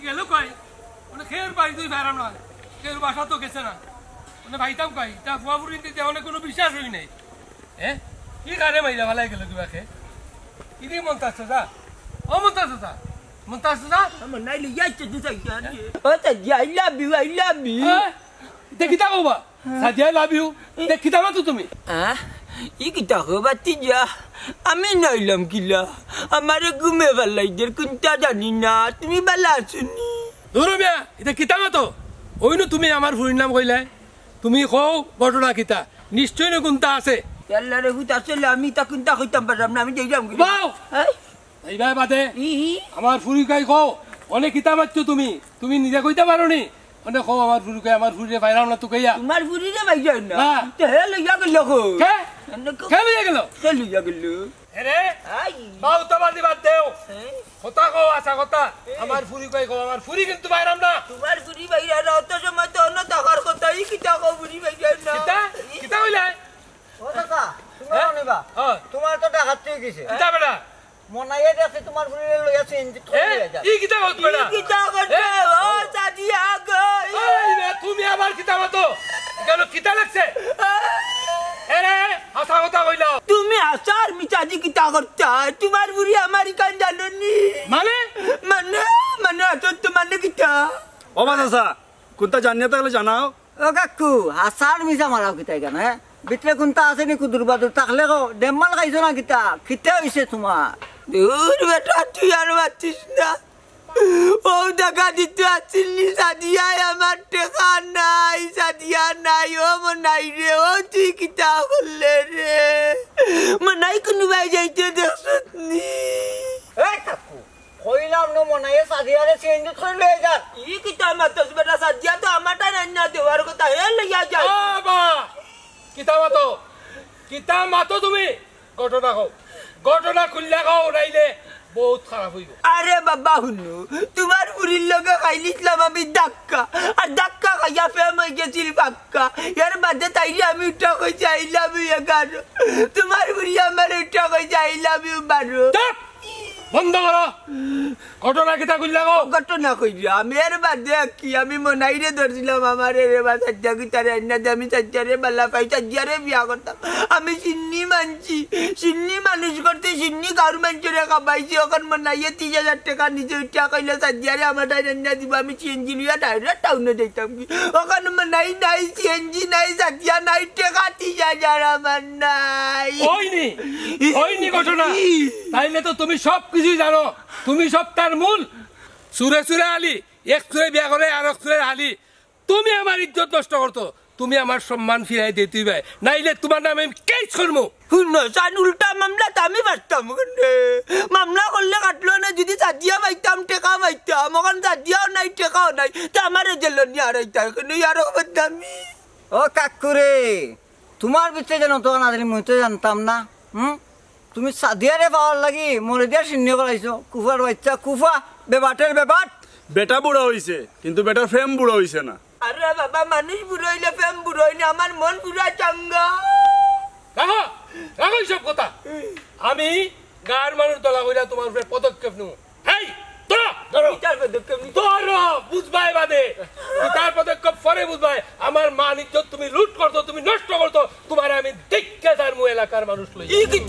গেল কয় মানে খেয়ের বাড়ি তুই ফেরাম না খেয়ের বাসা তো গেছে না মানে ভাইতাম কয় তা ফুয়াপুরি দিতে অনেক কোনো বিশ্বাস হই নাই হ্যাঁ কি কারে মাইরা ভালাই গেল কিবা খে কি দিয়ে মন্তাস যা ও মন্তাস যা মনাই লইয়া চুদু সাইয়া ও সাদিয়া আই লাভ ইউ দেখিতা কবা সাদিয়া লাভ ইউ দেখিতা না তো তুমি ই কিতা হবাতি যা আমি নাইলাম কিলা আমারে ঘুমে ভালাইদের কোনটা জানি না তুমি ভালো আছনি ধরো মিয়া এটা কিতা মতো ওইনো তুমি আমার ফুরির নাম কইলে তুমি কও ঘটনা কিতা নিশ্চয় না কোনটা আছে আল্লাহরে হুতা চলে আমি তা কোনটা কইতাম পারলাম না আমি যাইলাম কি বাও এই ভাই বাদে আমার ফুরি কই কও অনেক কিতা মারছো তুমি নিজে কইতে পারোনি মানে কও আমার ফুরি কই আমার ফুরিরে বাইরাম না তো কইয়া তোমার ফুরিরে বাইজাই না তো হে লইয়া গেল কে লইয়া গেল আরে বাউ তো বাদ দেও কথা কও আচ্ছা কথা আমার ফুরি কই কও আমার ফুরি কিন্তু বাইরাম না তোমার ফুরি বাইরা না তো সময় তো না টাকার কথা ই কিতা কও ফুরি বাইজাই না কিতা কইলে ও কাকা তুমি আনিবা তোমার তো টাকা তুই গেছে কিতা বেটা মনাইয়ে আছে তোমার ফুরিরে লইয়া চেঞ্জ করে যা ই কিতা কও বেটা কিতা করতে ও সাদিয়া গই এই রে তুমি আবার কিতা মতো কেন কিতা লাগছে আরে আচ্ছা কথা কইলা তুমি আসার মিটাজি কিতা করতে তোমার বুড়ি আমার কান জাননি মানে তো মানে কিতা ও মাসা কোনটা জানিয়ে থাকলে জানাও ও কাকু হাসার মিছা মারাও কিতা কেন হ্যাঁ ভিতরে কোনটা আছে নি কুদুর বাদুর থাকলে গো ডেমাল খাইছো না কিতা কিতা হইছে তোমার দূর বেটা তুই আর বাতিস না ও টাকা দিতে আসছিলি সাদিয়া আমার টাকা নাই সাদিয়া নাই ও মনাই রে ও তুই কিতা করলে রে মনাই কোনো ভাই যাইতে দেখছনি এই কাকু কইলাম না মনাইয়ে সাদিয়ারে চেঞ্জ করে লয়ে যা ই কিতা মাতস বেটা সাদিয়া তো আমারটা না দেওয়ার কথা হে লইয়া যাও বাবা কিতা মাতো তুমি ঘটনা খুললে কও নাইলে বহুত খারাপ হইব আরে বাবা হুনু তোমার বুড়ির লগে খাইলিছিলাম আমি ধাক্কা খাইয়া ফেম হয়ে গেছিল পাক্কা এর বাদে তাইলে আমি উঠা কইছি আই লাভ ইউ 11 তোমার বুড়ি আমার উঠা কইছি আই লাভ ইউ 12 বন্ধ করো ঘটনা কিতা খুললে কও ঘটনা কইছি আমি এর বাদে কি আমি মনাইরে ধরছিলাম আমার রে বা সাজ্জা কি তারে আইনা দে আমি সাজ্জারে বালা পাই সাজ্জারে বিয়া করতাম আমি সিন্নি মানছি সিন্নি মানুষ করতে সিন্নি কারু মানুষের খাবাইছি ওখান মনাইয়ে 30,000 টাকা নিজে উঠা কইলে সাজ্জারে আমার আইনা দিব আমি সিএনজি লিয়া ডাইরেক্ট টাউনে যাইতাম কি ওখান মনাই নাই সিএনজি নাই সাজ্জা নাই টাকা 30,000 আমার নাই ওইনি ঘটনা তাইলে তো তুমি সব কিছুই জানো তুমি সব তার মূল সুরে আলি এক সুরে বিয়া করে আর এক সুরে আলি তুমি আমার ইজ্জত নষ্ট করতো তুমি আমার সম্মান ফিরাই দিতে ভাই নাইলে তোমার নামে আমি কেস করবো শুনো সান উল্টা মামলা আমি পারতাম মামলা করলে কাটলো না যদি সাদিয়া পাইতাম টেকা পাইতাম ওখান সাদিয়াও নাই টেকাও নাই তা আমার জেল নিয়ে হারাইতা কিন্তু আরো বদনামি ও কাকুরে তোমার ভিতরে যেন তো না জানি মই তো জানতাম না তুমি সাদিয়ারে পাওয়ার লাগি মরে দিয়া শূন্য করাইছো কুফার বাচ্চা কুফা বেবাটের বেবাট বেটা বুড়া হইছে কিন্তু বেটার ফ্রেম বুড়া হইছে না আরে বাবা মানুষ বুড়ো হইলে ফেম বুড়ো হইলে আমার মন পুরা চাঙ্গা রাখো সব কথা আমি গার মানুষ দলা কইরা তোমার উপরে পদক্ষেপ নেব হেই তোরা বুঝবাই বাদে তার পদক্ষেপ পরে বুঝবাই আমার মান ইজ্জত তুমি লুট করতো তুমি নষ্ট করতো তোমার আমি দেখতে তার এলাকার মানুষ লই কি